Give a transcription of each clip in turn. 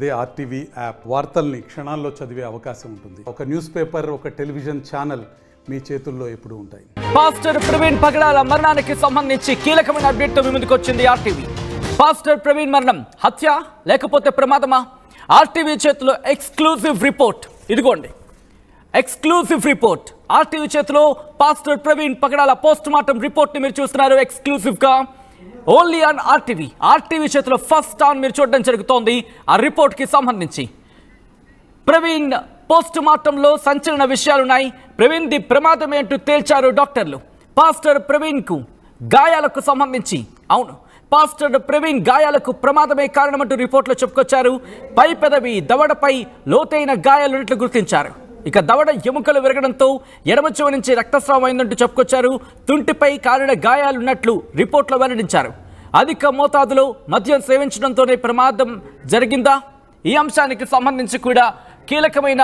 అదే RTV app వార్తల్ని క్షణాల్లో చదివే అవకాశం ఉంటుంది. ఒక న్యూస్ పేపర్, ఒక టెలివిజన్ ఛానల్ మీ చేతుల్లో ఎప్పుడూ ఉంటాయి. పాస్టర్ ప్రవీణ్ పగడాల మరణానికి సంబంధించి కీలకమైన అప్డేట్ తో మీ ముందుకు వచ్చింది ఆర్టీవీ. పాస్టర్ ప్రవీణ్ మరణం హత్య లేకపోతే ప్రమాదమా? ఆర్టీవీ చేతిలో ఎక్స్క్లూజివ్ రిపోర్ట్. ఇదిగోండి ఎక్స్క్లూజివ్ రిపోర్ట్. ఆర్టీవీ చేతిలో పాస్టర్ ప్రవీణ్ పగడాల పోస్ట్ మార్టం రిపోర్ట్ ని మీరు చూస్తున్నారు ఎక్స్క్లూజివ్ గా, ఓన్లీ ఆన్ ఆర్టీవీ. ఆర్టీవీ చేతిలో ఫస్ట్ ఆన్ మీరు చూడడం జరుగుతోంది. ఆ రిపోర్ట్ కి సంబంధించి ప్రవీణ్ పోస్ట్ మార్టంలో సంచలన విషయాలున్నాయి. ప్రవీణ్ ది ప్రమాదం ఏంటో తేల్చారు డాక్టర్లు. పాస్టర్ ప్రవీణ్ కు గాయాలకు సంబంధించి, అవును పాస్టర్ ప్రవీణ్ గాయాలకు ప్రమాదమే కారణమంటూ రిపోర్ట్లో చెప్పుకొచ్చారు. పై పెదవి దవడపై లోతైన గాయాలున్నట్లు గుర్తించారు. ఇక దవడ ఎముకలు విరగడంతో ఎడమ చెవి నుంచి రక్తస్రావం అయిందంటూ చెప్పుకొచ్చారు. తుంటిపై కాలిన గాయాలున్నట్లు రిపోర్ట్లో వెల్లడించారు. అధిక మోతాదులో మద్యం సేవించడంతోనే ప్రమాదం జరిగిందా? ఈ అంశానికి సంబంధించి కూడా కీలకమైన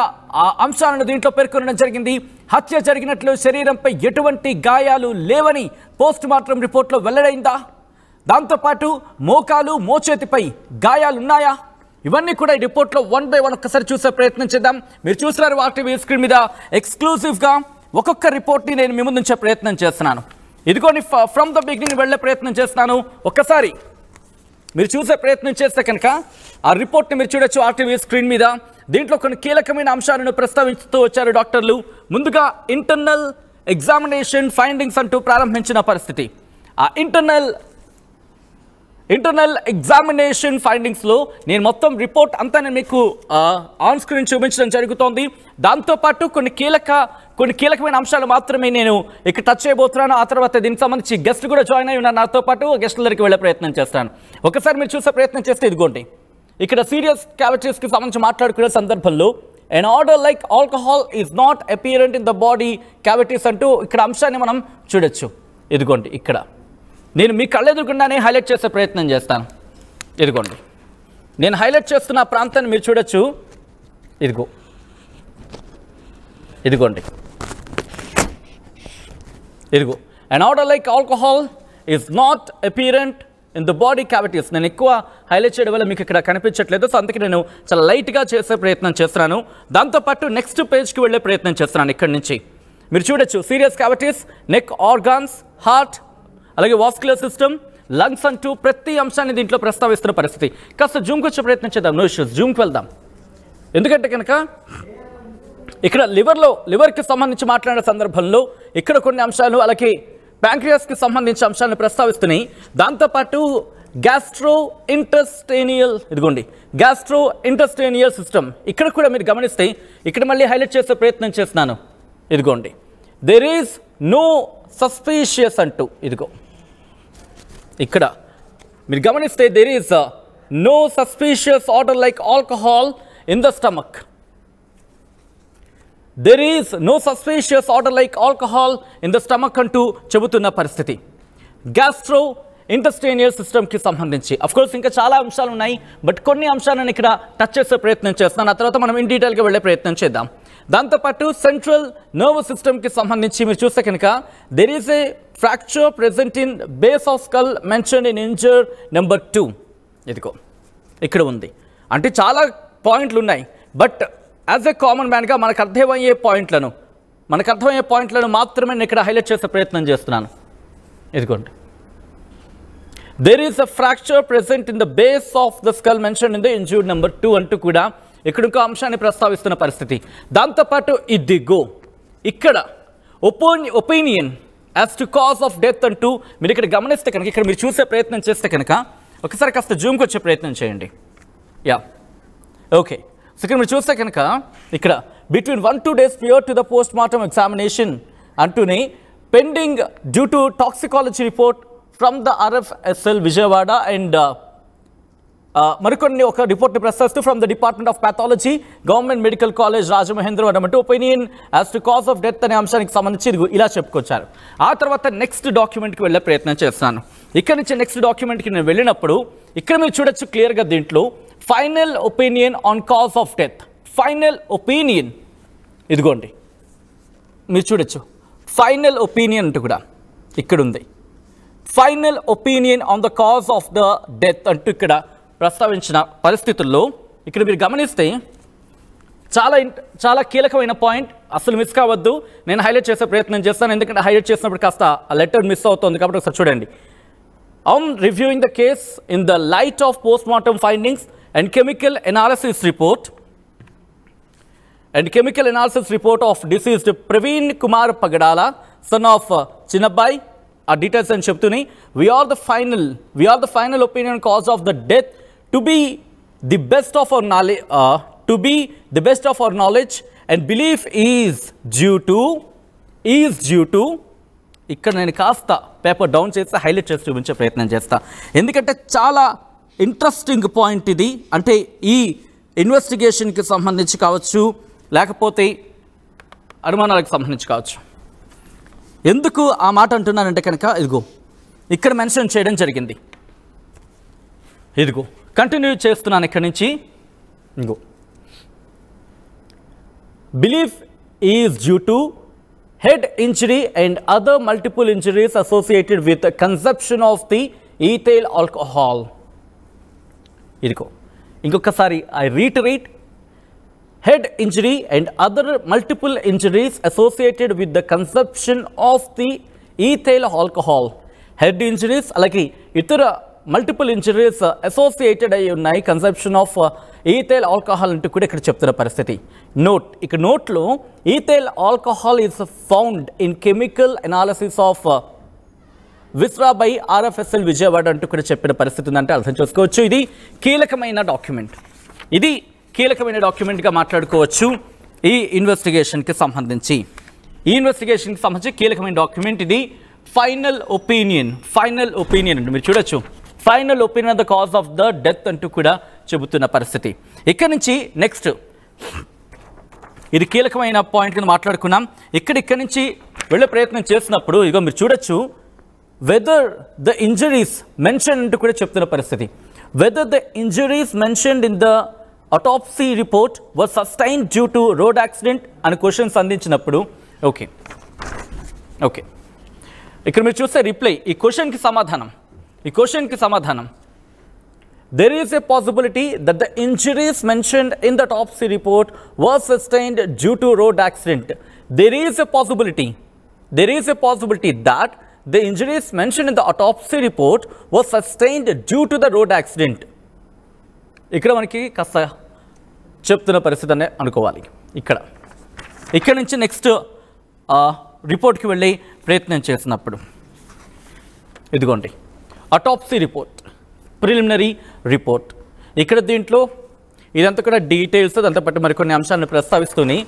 అంశాలను దీంట్లో పేర్కొనడం జరిగింది. హత్య జరిగినట్లు శరీరంపై ఎటువంటి గాయాలు లేవని పోస్ట్ మార్టం రిపోర్ట్లో వెల్లడైందా? దాంతోపాటు మోకాలు మోచేతిపై గాయాలున్నాయా? ఇవన్నీ కూడా ఈ రిపోర్ట్లో 1 by 1 ఒక్కసారి చూసే ప్రయత్నం చేద్దాం. మీరు చూస్తున్నారు ఆర్టీవీ స్క్రీన్ మీద ఎక్స్క్లూజివ్గా ఒక్కొక్క రిపోర్ట్ని నేను మీ ముందుంచే ప్రయత్నం చేస్తున్నాను. ఇదిగోని ఫ్రమ్ ద బిగినింగ్ వెళ్ళే ప్రయత్నం చేస్తున్నాను. ఒక్కసారి మీరు చూసే ప్రయత్నం చేస్తే కనుక ఆ రిపోర్ట్ని మీరు చూడొచ్చు ఆర్టీవీ స్క్రీన్ మీద. దీంట్లో కొన్ని కీలకమైన అంశాలను ప్రస్తావిస్తూ వచ్చారు డాక్టర్లు. ముందుగా ఇంటర్నల్ ఎగ్జామినేషన్ ఫైండింగ్స్ అంటూ ప్రారంభించిన పరిస్థితి. ఆ ఇంటర్నల్ ఎగ్జామినేషన్ ఫైండింగ్స్లో నేను మొత్తం రిపోర్ట్ అంతా నేను మీకు ఆన్ స్క్రీన్ చూపించడం జరుగుతోంది. దాంతోపాటు కొన్ని కీలకమైన అంశాలు మాత్రమే నేను ఇక్కడ టచ్ చేయబోతున్నాను. ఆ తర్వాత దీనికి సంబంధించి గెస్ట్ కూడా జాయిన్ అయి ఉన్నారు నాతో పాటు. గెస్ట్ల దగ్గరికి వెళ్ళే ప్రయత్నం చేస్తాను. ఒకసారి మీరు చూసే ప్రయత్నం చేస్తే ఇదిగోండి ఇక్కడ సీరియస్ క్యావిటీస్కి సంబంధించి మాట్లాడుకునే సందర్భంలో an order like alcohol is not apparent in the body cavities అంటూ ఇక్కడ అంశాన్ని మనం చూడొచ్చు. ఇదిగోండి ఇక్కడ నేను మీ కళ్ళెదురుకుండానే హైలైట్ చేసే ప్రయత్నం చేస్తాను. ఇదిగోండి నేను హైలైట్ చేస్తున్న ప్రాంతాన్ని మీరు చూడొచ్చు. ఇదిగోండి an order like alcohol is not apparent in the body cavities. నేను ఎక్కువ హైలైట్ చేయడం వల్ల మీకు ఇక్కడ కనిపించట్లేదు, సో అందుకే నేను చాలా లైట్గా చేసే ప్రయత్నం చేస్తున్నాను. దాంతోపాటు నెక్స్ట్ పేజ్కి వెళ్ళే ప్రయత్నం చేస్తున్నాను. ఇక్కడి నుంచి మీరు చూడొచ్చు serious cavities, neck organs, heart, అలాగే వాస్కులర్ సిస్టమ్, లంగ్స్ అంటూ ప్రతి అంశాన్ని దీంట్లో ప్రస్తావిస్తున్న పరిస్థితి. కాస్త జూమ్కి వచ్చే ప్రయత్నం చేద్దాం. నో ఇష్యూస్, జూమ్కి వెళ్దాం. ఎందుకంటే కనుక ఇక్కడ లివర్కి సంబంధించి మాట్లాడే సందర్భంలో ఇక్కడ కొన్ని అంశాలు, అలాగే ప్యాంక్రియాస్కి సంబంధించిన అంశాలను ప్రస్తావిస్తున్నాయి. దాంతోపాటు గ్యాస్ట్రో ఇంటెస్టైనియల్ సిస్టమ్ ఇక్కడ కూడా మీరు గమనిస్తే ఇక్కడ మళ్ళీ హైలైట్ చేసే ప్రయత్నం చేస్తున్నాను. ఇదిగోండి దేర్ ఈజ్ నో సస్పీషియస్ అంటూ ఇక్కడ మీరు గమనిస్తే there is no suspicious order like alcohol in the stomach. There is no suspicious order like alcohol in the stomach అంటూ చెబుతున్న పరిస్థితి. గ్యాస్ట్రో ఇంటెస్టైనియల్ సిస్టమ్కి సంబంధించి అఫ్కోర్స్ ఇంకా చాలా అంశాలు ఉన్నాయి, బట్ కొన్ని అంశాలను ఇక్కడ టచ్ చేసే ప్రయత్నం చేస్తున్నాను. ఆ తర్వాత మనం ఇన్ డీటెయిల్గా వెళ్ళే ప్రయత్నం చేద్దాం. దాంతోపాటు సెంట్రల్ నర్వస్ సిస్టమ్కి సంబంధించి మీరు చూస్తే కనుక there is a fracture present in base of skull mention in injure number 2. ఇక్కడ ఉంది. అంటే చాలా పాయింట్లు ఉన్నాయి, బట్ యాజ్ ఎ కామన్ మ్యాన్గా మనకు అర్థమయ్యే పాయింట్లను మాత్రమే నేను ఇక్కడ హైలైట్ చేసే ప్రయత్నం చేస్తున్నాను. ఇదిగోండి there is a fracture present in the base of the skull mention in the injured number 2 అంటూ కూడా ఇక్కడ ఇంకో అంశాన్ని ప్రస్తావిస్తున్న పరిస్థితి. దాంతోపాటు ఇక్కడ opinion as to cause of death అంటూ మీరు ఇక్కడ గమనిస్తే కనుక, ఇక్కడ మీరు చూసే ప్రయత్నం చేస్తే కనుక ఒకసారి కాస్త జూమ్కి వచ్చే ప్రయత్నం చేయండి. ఓకే, సో ఇక్కడ మీరు చూస్తే కనుక ఇక్కడ between 1-2 days prior to the post-mortem examination అంటూనే pending due to toxicology report from the RFSL Vijayawada and మరికొన్ని ఒక రిపోర్ట్ని ప్రస్తావిస్తూ from the department of pathology government medical college Rajamahendravaram అన్నట్టు opinion as to cause of death అనే అంశానికి సంబంధించి ఇలా చెప్పుకొచ్చారు. ఆ తర్వాత నెక్స్ట్ డాక్యుమెంట్కి వెళ్ళే ప్రయత్నం చేస్తాను. ఇక్కడ నుంచి నెక్స్ట్ డాక్యుమెంట్కి నేను వెళ్ళినప్పుడు ఇక్కడ మీరు చూడొచ్చు క్లియర్గా దీంట్లో final opinion on cause of death. Final opinion ఇదిగోండి మీరు చూడొచ్చు. ఫైనల్ ఒపీనియన్ అంటూ కూడా ఇక్కడ ఉంది. Final opinion on the cause of the death అంటూ ఇక్కడ ప్రస్తావించిన పరిస్థితుల్లో ఇక్కడ మీరు గమనిస్తే చాలా కీలకమైన పాయింట్, అసలు మిస్ కావద్దు. నేను హైలైట్ చేసే ప్రయత్నం చేస్తాను, ఎందుకంటే హైలైట్ చేసినప్పుడు కాస్త ఆ లెటర్ మిస్ అవుతుంది కాబట్టి ఒకసారి చూడండి. On reviewing the case in the light of postmortem findings and chemical analysis report of deceased Praveen Kumar Pagadala, son of Chinnabbai, our details and Cheptuni, we are the final opinion cause of the death to be the best of our knowledge, and belief is due to ఇక్కడ నేను కాస్త paper down చేసి highlight చేసి చూపించే ప్రయత్నం చేస్తా, ఎందుకంటే చాలా ఇంట్రెస్టింగ్ పాయింట్ ఇది. అంటే ఈ ఇన్వెస్టిగేషన్కి సంబంధించి కావచ్చు, లేకపోతే అనుమానాలకు సంబంధించి కావచ్చు. ఎందుకు ఆ మాట అంటున్నానంటే కనుక ఇదిగో ఇక్కడ మెన్షన్ చేయడం జరిగింది. ఇదిగో కంటిన్యూ చేస్తున్నాను ఇక్కడ నుంచి. ఇదిగో belief is due to head injury and other multiple injuries associated with the consumption of the ethyl alcohol. ఇదిగో ఇంకొకసారి I reiterate, head injury and other multiple injuries associated with the consumption of the ethyl alcohol. Head injuries అలాగే ఇతర multiple injuries associated అయి ఉన్నాయి consumption of ethyl alcohol అంటూ కూడా ఇక్కడ చెప్తున్న పరిస్థితి. ఇక్కడ నోట్లో ethyl alcohol is found in chemical analysis of viscera by RFSL Vijayawada అంటూ కూడా చెప్పిన పరిస్థితి ఉందంటే అర్థం చేసుకోవచ్చు. ఇది కీలకమైన డాక్యుమెంట్గా మాట్లాడుకోవచ్చు. ఈ ఇన్వెస్టిగేషన్కి సంబంధించి కీలకమైన డాక్యుమెంట్ ఇది. ఫైనల్ ఒపీనియన్ అంటే మీరు చూడొచ్చు, final opinion of the cause of the death అంటూ కూడా చెబుతున్న పరిస్థితి. ఇక్కడ నుంచి నెక్స్ట్ ఇది కీలకమైన పాయింట్ కింద మాట్లాడుకున్నాం. ఇక్కడి నుంచి వెళ్ళే ప్రయత్నం చేసినప్పుడు ఇగో మీరు చూడొచ్చు, వెదర్ ద ఇంజరీస్ మెన్షన్ అంటూ కూడా చెప్తున్న పరిస్థితి. Whether the injuries mentioned in the autopsy report was sustained due to road accident అని క్వశ్చన్స్ అందించినప్పుడు ఓకే ఇక్కడ మీరు చూస్తే రిప్లై ఈ క్వశ్చన్కి సమాధానం there is a possibility that the injuries mentioned in the autopsy report was sustained due to road accident. There is a possibility that the injuries mentioned in the autopsy report was sustained due to the road accident. ఇక్కడ మనకి కాస్త చెప్తున్న పరిస్థితి అనే అనుకోవాలి. ఇక్కడ నుంచి next రిపోర్ట్కి వెళ్ళి ప్రయత్నం చేసినప్పుడు ఇదిగోండి అటాప్సీ రిపోర్ట్, ప్రిలిమినరీ రిపోర్ట్. ఇక్కడ దీంట్లో ఇదంతా కూడా డీటెయిల్స్ దాంతో పాటు మరికొన్ని అంశాలను ప్రస్తావిస్తూనే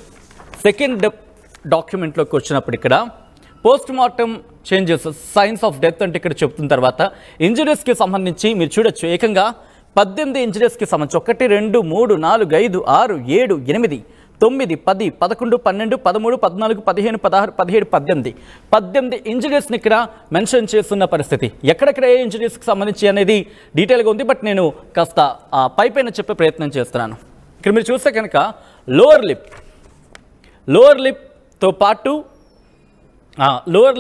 సెకండ్ డాక్యుమెంట్లోకి వచ్చినప్పుడు ఇక్కడ post mortem changes, science of death అంటే ఇక్కడ చెప్తున్న తర్వాత ఇంజరీస్కి సంబంధించి మీరు చూడొచ్చు ఏకంగా 18 ఇంజరీస్కి సంబంధించి 1, 2, 3, 4, 5, 6, 7, 8, 9, 10, 11, 12, 13, 14, 15, 16, 17, 18 ఇంజరీస్ని ఇక్కడ మెన్షన్ చేస్తున్న పరిస్థితి. ఎక్కడెక్కడ ఏ ఇంజరీస్కి సంబంధించి అనేది డీటెయిల్గా ఉంది, బట్ నేను కాస్త పైపైన చెప్పే ప్రయత్నం చేస్తున్నాను. ఇక్కడ మీరు చూస్తే కనుక లోవర్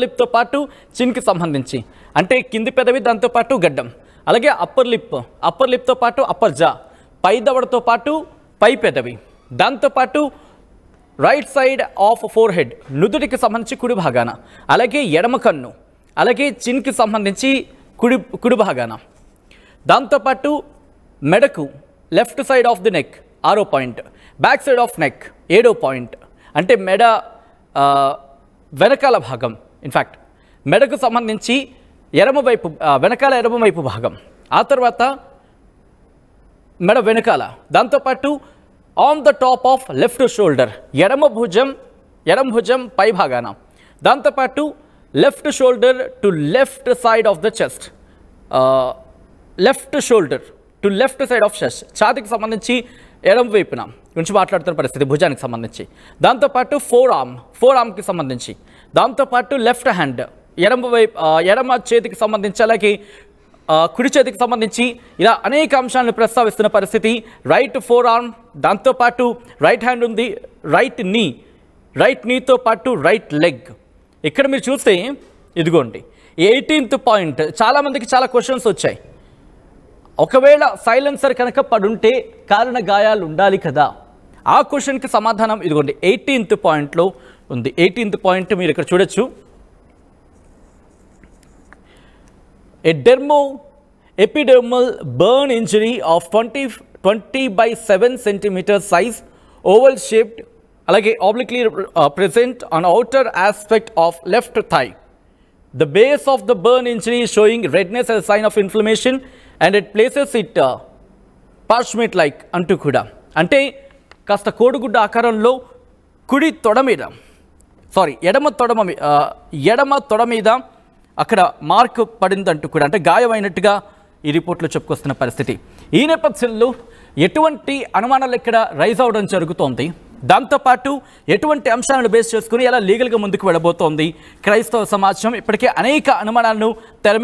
లిప్తో పాటు చిన్కి సంబంధించి అంటే కింది పెదవి, దాంతోపాటు గడ్డం, అలాగే అప్పర్ లిప్తో పాటు అప్పర్ జా, పై దవడతో పాటు పై పెదవి, దాంతోపాటు right side of forehead, నుదుటికి సంబంధించి కుడి భాగాన, అలాగే ఎడమ కన్ను, అలాగే చిన్కి సంబంధించి కుడి భాగాన, దాంతోపాటు మెడకు left side of the neck 6వ point, back side of neck 7వ పాయింట్, అంటే మెడ వెనకాల భాగం, ఇన్ఫ్యాక్ట్ మెడకు సంబంధించి వెనకాల ఎడమ వైపు భాగం, ఆ తర్వాత మెడ వెనకాల, దాంతోపాటు on the top of left shoulder, ఎడమ భుజం పై భాగాన, దాంతోపాటు left shoulder to left side of the chest, left shoulder to left side of chest, ఛాతీకి సంబంధించి ఎడమ వైపున గురించి మాట్లాడుతున్న పరిస్థితి, భుజానికి సంబంధించి, దాంతోపాటు ఫోర్ ఆర్మ్కి సంబంధించి, దాంతోపాటు లెఫ్ట్ హ్యాండ్ ఎడమ చేతికి సంబంధించి, అలాగే కుడి చేతికి సంబంధించి ఇలా అనేక అంశాలను ప్రస్తావిస్తున్న పరిస్థితి. రైట్ ఫోర్ ఆర్మ్, దాంతోపాటు రైట్ హ్యాండ్ ఉంది, రైట్ నీతో పాటు రైట్ లెగ్. ఇక్కడ మీరు చూస్తే ఇదిగోండి 18th పాయింట్, చాలామందికి చాలా క్వశ్చన్స్ వచ్చాయి. ఒకవేళ సైలెన్సర్ కనుక పడుంటే కారణ గాయాలు ఉండాలి కదా. ఆ క్వశ్చన్కి సమాధానం ఇదిగోండి 18th పాయింట్లో ఉంది. 18th పాయింట్ మీరు ఇక్కడ చూడొచ్చు. A epidermal burn injury of 20 by 7 centimeter size, oval shaped, alage obliquely present on outer aspect of left thigh. The base of the burn injury is showing redness as a sign of inflammation and it places it parchment like అంటూ కూడా, అంటే కాస్త కోడిగుడ్డ ఆకారంలో కుడి తొడ మీద ఎడమ తొడ మీద అక్కడ మార్క్ పడిందంటూ కూడా, అంటే గాయమైనట్టుగా ఈ రిపోర్ట్లో చెప్పుకొస్తున్న పరిస్థితి. ఈ నేపథ్యంలో ఎటువంటి అనుమానాలు ఇక్కడ రైజ్ అవడం జరుగుతోంది, దాంతోపాటు ఎటువంటి అంశాలను బేస్ చేసుకుని ఎలా లీగల్గా ముందుకు వెళ్ళబోతోంది క్రైస్తవ సమాజం, ఇప్పటికే అనేక అనుమానాలను తెర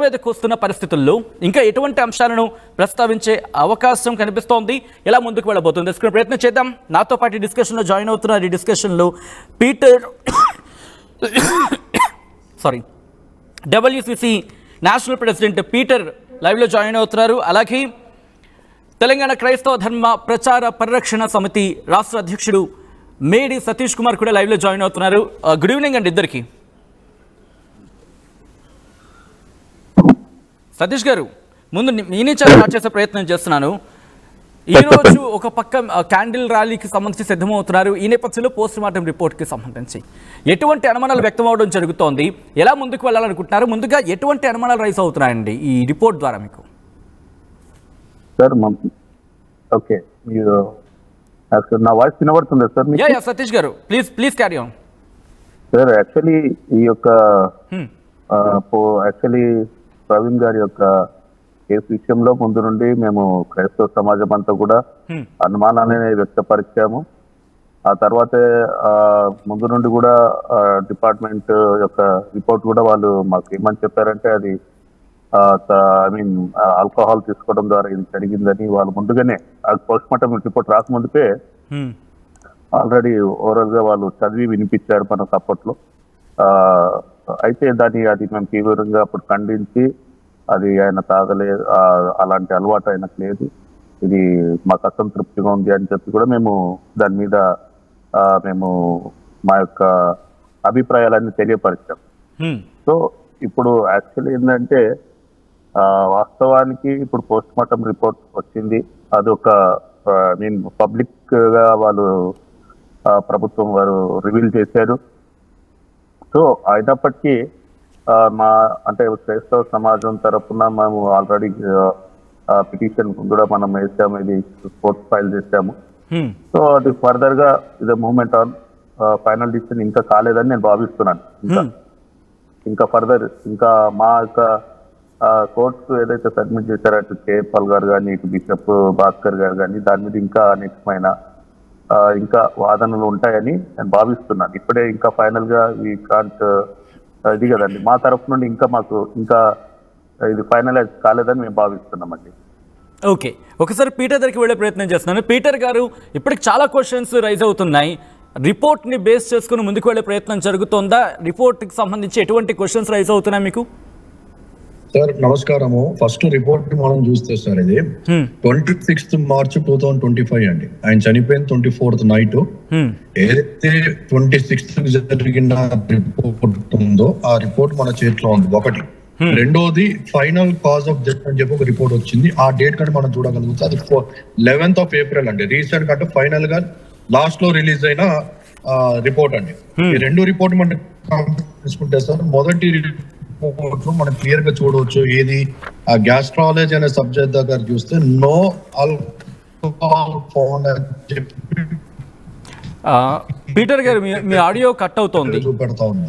మీదకు వస్తున్న పరిస్థితుల్లో ఇంకా ఎటువంటి అంశాలను ప్రస్తావించే అవకాశం కనిపిస్తోంది, ఎలా ముందుకు వెళ్ళబోతుంది తెలుసుకునే ప్రయత్నం చేద్దాం. నాతో పాటు డిస్కషన్లో జాయిన్ అవుతున్నారు. ఈ డిస్కషన్లో WCC నేషనల్ ప్రెసిడెంట్ పీటర్ లైవ్లో జాయిన్ అవుతున్నారు. అలాగే తెలంగాణ క్రైస్తవ ధర్మ ప్రచార పరిరక్షణ సమితి రాష్ట్ర అధ్యక్షుడు మేడి సతీష్ కుమార్ కూడా లైవ్లో జాయిన్ అవుతున్నారు. గుడ్ ఈవినింగ్ అండి ఇద్దరికి. సతీష్ గారు, ముందు మీ నుంచి స్టార్ట్ చేసే ప్రయత్నం చేస్తున్నాను. ఈరోజు ఒక పక్క క్యాండిల్ ర్యాలీకి సంబంధించి సిద్ధమవుతున్నారు. ఈ నేపథ్యంలో పోస్ట్ మార్టం రిపోర్ట్కి సంబంధించి ఎటువంటి అనుమానాలు వ్యక్తం అవడం జరుగుతోంది, ఎలా ముందుకు వెళ్ళాలనుకుంటున్నారు, ముందుగా ఎటువంటి అనుమానాలు రైజ్ అవుతున్నాయండి ఈ రిపోర్ట్ ద్వారా మీకు? సార్ ఓకే, నా వాయిస్ వినబడుతుందా సార్? సతీష్ గారు please carry on. Sir actually ఈ యొక్క ప్రవీణ్ గారి యొక్క కేసు విషయంలో ముందు నుండి మేము క్రైస్తవ సమాజం అంతా కూడా అనుమానాన్ని వ్యక్తపరిచాము. ఆ తర్వాతే ముందు నుండి కూడా డిపార్ట్మెంట్ యొక్క రిపోర్ట్ కూడా వాళ్ళు మాకు ఏమని చెప్పారంటే అది ఆల్కహాల్ తీసుకోవడం ద్వారా ఇది జరిగిందని వాళ్ళు ముందుగానే పోస్ట్ మార్టం రిపోర్ట్ రాకముందుకే ఆల్రెడీ ఓవరాల్ గా వాళ్ళు చదివి వినిపించారు మనకు అప్పట్లో. అయితే అది మేము తీవ్రంగా అప్పుడు ఖండించి అది ఆయన తాగలేదు, అలాంటి అలవాటు ఆయనకు లేదు, ఇది మాకు అసంతృప్తిగా ఉంది అని చెప్పి కూడా మేము దాని మీద మేము మా యొక్క అభిప్రాయాలన్నీ తెలియపరిచాం. సో ఇప్పుడు యాక్చువల్లీ ఏంటంటే వాస్తవానికి ఇప్పుడు పోస్ట్ మార్టం రిపోర్ట్ వచ్చింది. అది ఒక పబ్లిక్ గా వాళ్ళు ప్రభుత్వం వారు రివీల్ చేశారు. సో అయినప్పటికీ అంటే క్రైస్తవ సమాజం తరఫున మేము ఆల్రెడీ పిటిషన్ కూడా మనం వేసాము, ఇది కోర్టు ఫైల్ చేసాము. సో అది ఫర్దర్ గా ఇది మూవ్మెంట్ ఆన్ ఫైనల్ డిసిషన్ ఇంకా కాలేదని నేను భావిస్తున్నాను. ఇంకా ఫర్దర్ ఇంకా మా యొక్క కోర్టు ఏదైతే సబ్మిట్ చేశారో అటు కేపాల్ గారు కానీ ఇటు బిషప్ భాస్కర్ గారు కానీ దాని మీద ఇంకా అనేకమైన ఇంకా వాదనలు ఉంటాయని నేను భావిస్తున్నాను. ఇప్పుడే ఇంకా ఫైనల్ గా ఈ కాంట్ ఇది కదండి మా తరఫు నుండి మాకు ఇంకా ఇది ఫైనలైజ్ కాలేదని మేము భావిస్తున్నామండి. ఓకే, ఒకసారి పీటర్ దగ్గరికి వెళ్ళే ప్రయత్నం చేస్తున్నాను. పీటర్ గారు, ఇప్పటికి చాలా క్వశ్చన్స్ రైజ్ అవుతున్నాయి. రిపోర్ట్ని బేస్ చేసుకుని ముందుకు వెళ్ళే ప్రయత్నం జరుగుతుందా? రిపోర్ట్కి సంబంధించి ఎటువంటి క్వశ్చన్స్ రైజ్ అవుతున్నాయి మీకు? సార్ నమస్కారము. ఫస్ట్ రిపోర్ట్ మనం చూస్తే సార్ ఇది 26th March 2025 అండి. ఆయన చనిపోయిన 24th నైట్. ఏదైతే 26th జరిగిన రిపోర్ట్ ఉందో ఆ రిపోర్ట్ మన చేతిలో ఉంది ఒకటి. రెండోది ఫైనల్ కాజ్ ఆఫ్ డెత్ అని చెప్పి ఒక రిపోర్ట్ వచ్చింది. ఆ డేట్ కంటే మనం చూడగలుగుతాం. అది 11th of April అండి. రీసెంట్ అంటే ఫైనల్ గా లాస్ట్ లో రిలీజ్ అయిన రిపోర్ట్ అండి. ఈ రెండు రిపోర్ట్ మనం తీసుకుంటే సార్, మొదటి మనం క్లియర్ గా చూడవచ్చు. ఏది ఆ గ్యాస్ట్రాలజీ అనే సబ్జెక్ట్ దగ్గర చూస్తే నో ఆల్కహాల్ ఫౌండ్ అని చెప్పి పీటర్ గారు మీ ఆడియో కట్ అవుతోంది. చూపెడతా ఉన్నా.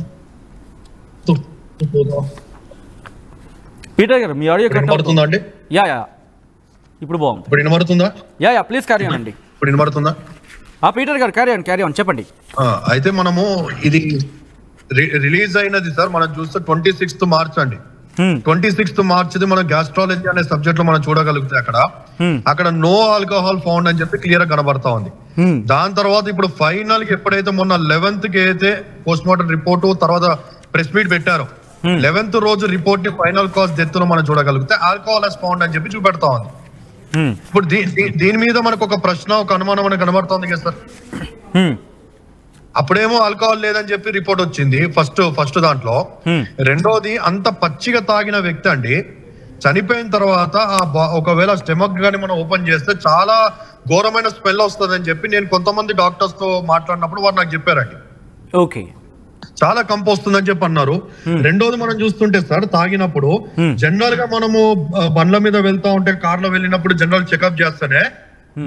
పీటర్ గారు మీ ఆడియో కట్ వినబడుతుందా అండి? యా ఇప్పుడు బాగుంది. ఇప్పుడు వినబడుతుందా? యా ప్లీజ్ క్యారీ ఆన్ అండి. ఇప్పుడు వినబడుతుందా? పీటర్ గారు క్యారీ ఆన్ చెప్పండి. అయితే మనము ఇది రిలీజ్ అయినది సార్ మనం చూస్తే 26th March అండి. 26th March మనం గ్యాస్ట్రాలజీ అనే సబ్జెక్ట్ లో మనం చూడగలిగితే అక్కడ నో ఆల్కహాల్ ఫౌండ్ అని చెప్పి క్లియర్ గా కనబడతా ఉంది. దాని తర్వాత ఇప్పుడు ఫైనల్ కి ఎప్పుడైతే మొన్న 11th కి అయితే పోస్ట్ మార్టం రిపోర్టు తర్వాత ప్రెస్ మీట్ పెట్టారో 11th రోజు రిపోర్ట్ ని ఫైనల్ కాజ్ డెత్ లో మనం చూడగలిగితే ఆల్కహాల్ హస్ ఫౌండ్ అని చెప్పి చూపెడతా ఉంది. ఇప్పుడు దీని మీద మనకు ఒక ప్రశ్న, ఒక అనుమానం మనకు కనబడుతుంది కదా సార్. అప్పుడేమో ఆల్కహాల్ లేదని చెప్పి రిపోర్ట్ వచ్చింది ఫస్ట్ దాంట్లో. రెండోది, అంత పచ్చిగా తాగిన వ్యక్తి అండి చనిపోయిన తర్వాత ఒకవేళ స్టెమక్ గానీ మనం ఓపెన్ చేస్తే చాలా ఘోరమైన స్మెల్ వస్తుందని చెప్పి నేను కొంతమంది డాక్టర్స్ తో మాట్లాడినప్పుడు వారు నాకు చెప్పారండి. ఓకే, చాలా కంపు వస్తుందని చెప్పి అన్నారు. రెండోది, మనం చూస్తుంటే సార్ తాగినప్పుడు జనరల్ గా మనము బండ్ల మీద వెళ్తా ఉంటే, కార్ లో వెళ్ళినప్పుడు జనరల్ చెకప్ చేస్తేనే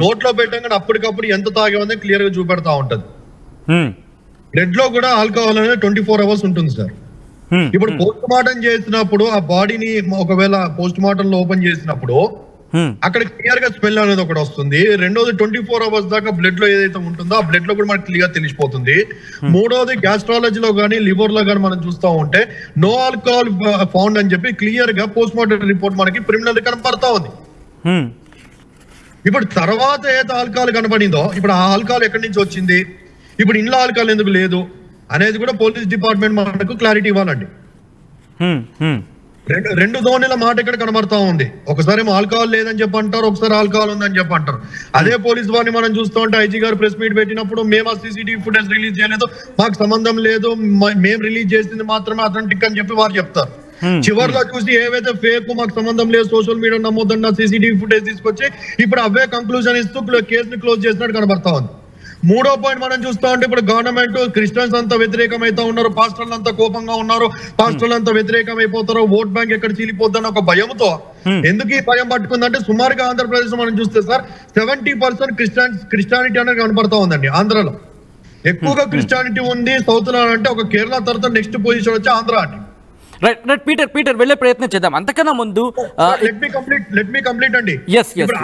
నోట్లో పెట్టగానే అప్పటికప్పుడు ఎంత తాగేమని క్లియర్ గా చూపెడతా ఉంటది. బ్లడ్ లో కూడా ఆల్కహాల్ అనేది 24 hours ఉంటుంది సార్. ఇప్పుడు పోస్ట్ మార్టం చేసినప్పుడు ఆ బాడీని ఒకవేళ పోస్ట్ మార్టం లో ఓపెన్ చేసినప్పుడు అక్కడ క్లియర్ గా స్మెల్ అనేది ఒకటి వస్తుంది. రెండోది, 24 hours దాకా బ్లడ్ లో ఏదైతే ఉంటుందో ఆ బ్లడ్ లో కూడా మనకి క్లియర్ తెలిసిపోతుంది. మూడోది, గ్యాస్ట్రాలజీలో గానీ లివర్ లో గానీ మనం చూస్తా ఉంటే నో ఆల్కహాల్ ఫౌండ్ అని చెప్పి క్లియర్ గా పోస్ట్ మార్టం రిపోర్ట్ మనకి ప్రిలిమినరీ కనపడతా ఉంది. ఇప్పుడు తర్వాత ఏదైతే ఆల్కహాల్ కనపడిందో, ఇప్పుడు ఆ ఆల్కహాల్ ఎక్కడి నుంచి వచ్చింది, ఇప్పుడు ఇంట్లో ఆల్కహాల్ ఎందుకు లేదు అనేది కూడా పోలీస్ డిపార్ట్మెంట్ మనకు క్లారిటీ ఇవ్వాలండి. రెండు ధోనిల మాట ఇక్కడ కనబడతా ఉంది. ఒకసారి ఏమో ఆల్కహాల్ లేదని చెప్పి అంటారు, ఒకసారి ఆల్కహాల్ ఉందని చెప్పి అంటారు. అదే పోలీస్ వారిని మనం చూస్తూ ఉంటే ఐజీ గారు ప్రెస్ మీట్ పెట్టినప్పుడు మేము ఆ సీసీటీవీ ఫుటేజ్ రిలీజ్ చేయలేదు, మాకు సంబంధం లేదు, మేము రిలీజ్ చేసింది మాత్రమే అథెంటిక్ అని చెప్పి వారు చెప్తారు. చివరిలో చూసి ఏవైతే ఫేక్, మాకు సంబంధం లేదు, సోషల్ మీడియా నమ్మొద్దన్న సీసీటీవీ ఫుటేజ్ తీసుకొచ్చి ఇప్పుడు అవే కంక్లూజన్ ఇస్తూ కేసుని క్లోజ్ చేసినట్టు కనబడతా ఉంది. మూడో పాయింట్ మనం చూస్తా ఉంటే ఇప్పుడు గవర్నమెంట్ క్రిస్టియన్స్ అంతా వ్యతిరేకమైతా ఉన్నారు, పాస్టర్లు అంతా కోపంగా ఉన్నారు, పాస్టర్లు అంతా వ్యతిరేకం అయిపోతారు, ఓట్ బ్యాంక్ ఎక్కడ చీలిపోద్దన్న ఒక భయంతో. ఎందుకు ఈ భయం పట్టుకుందంటే సుమారుగా ఆంధ్రప్రదేశ్ మనం చూస్తే సార్ 70% క్రిస్టియానిటీ అనేది కనపడతా ఉందండి. ఆంధ్రలో ఎక్కువగా క్రిస్టియానిటీ ఉంది. సౌత్ లో అంటే ఒక కేరళ తర్వాత నెక్స్ట్ పొజిషన్ వచ్చి ఆంధ్ర అండి. రైట్ పీటర్ వెళ్ళే ప్రయత్నం చేద్దాం. అంతకన్నా ముందు లెట్ మీ కంప్లీట్ అండి. ఇప్పుడు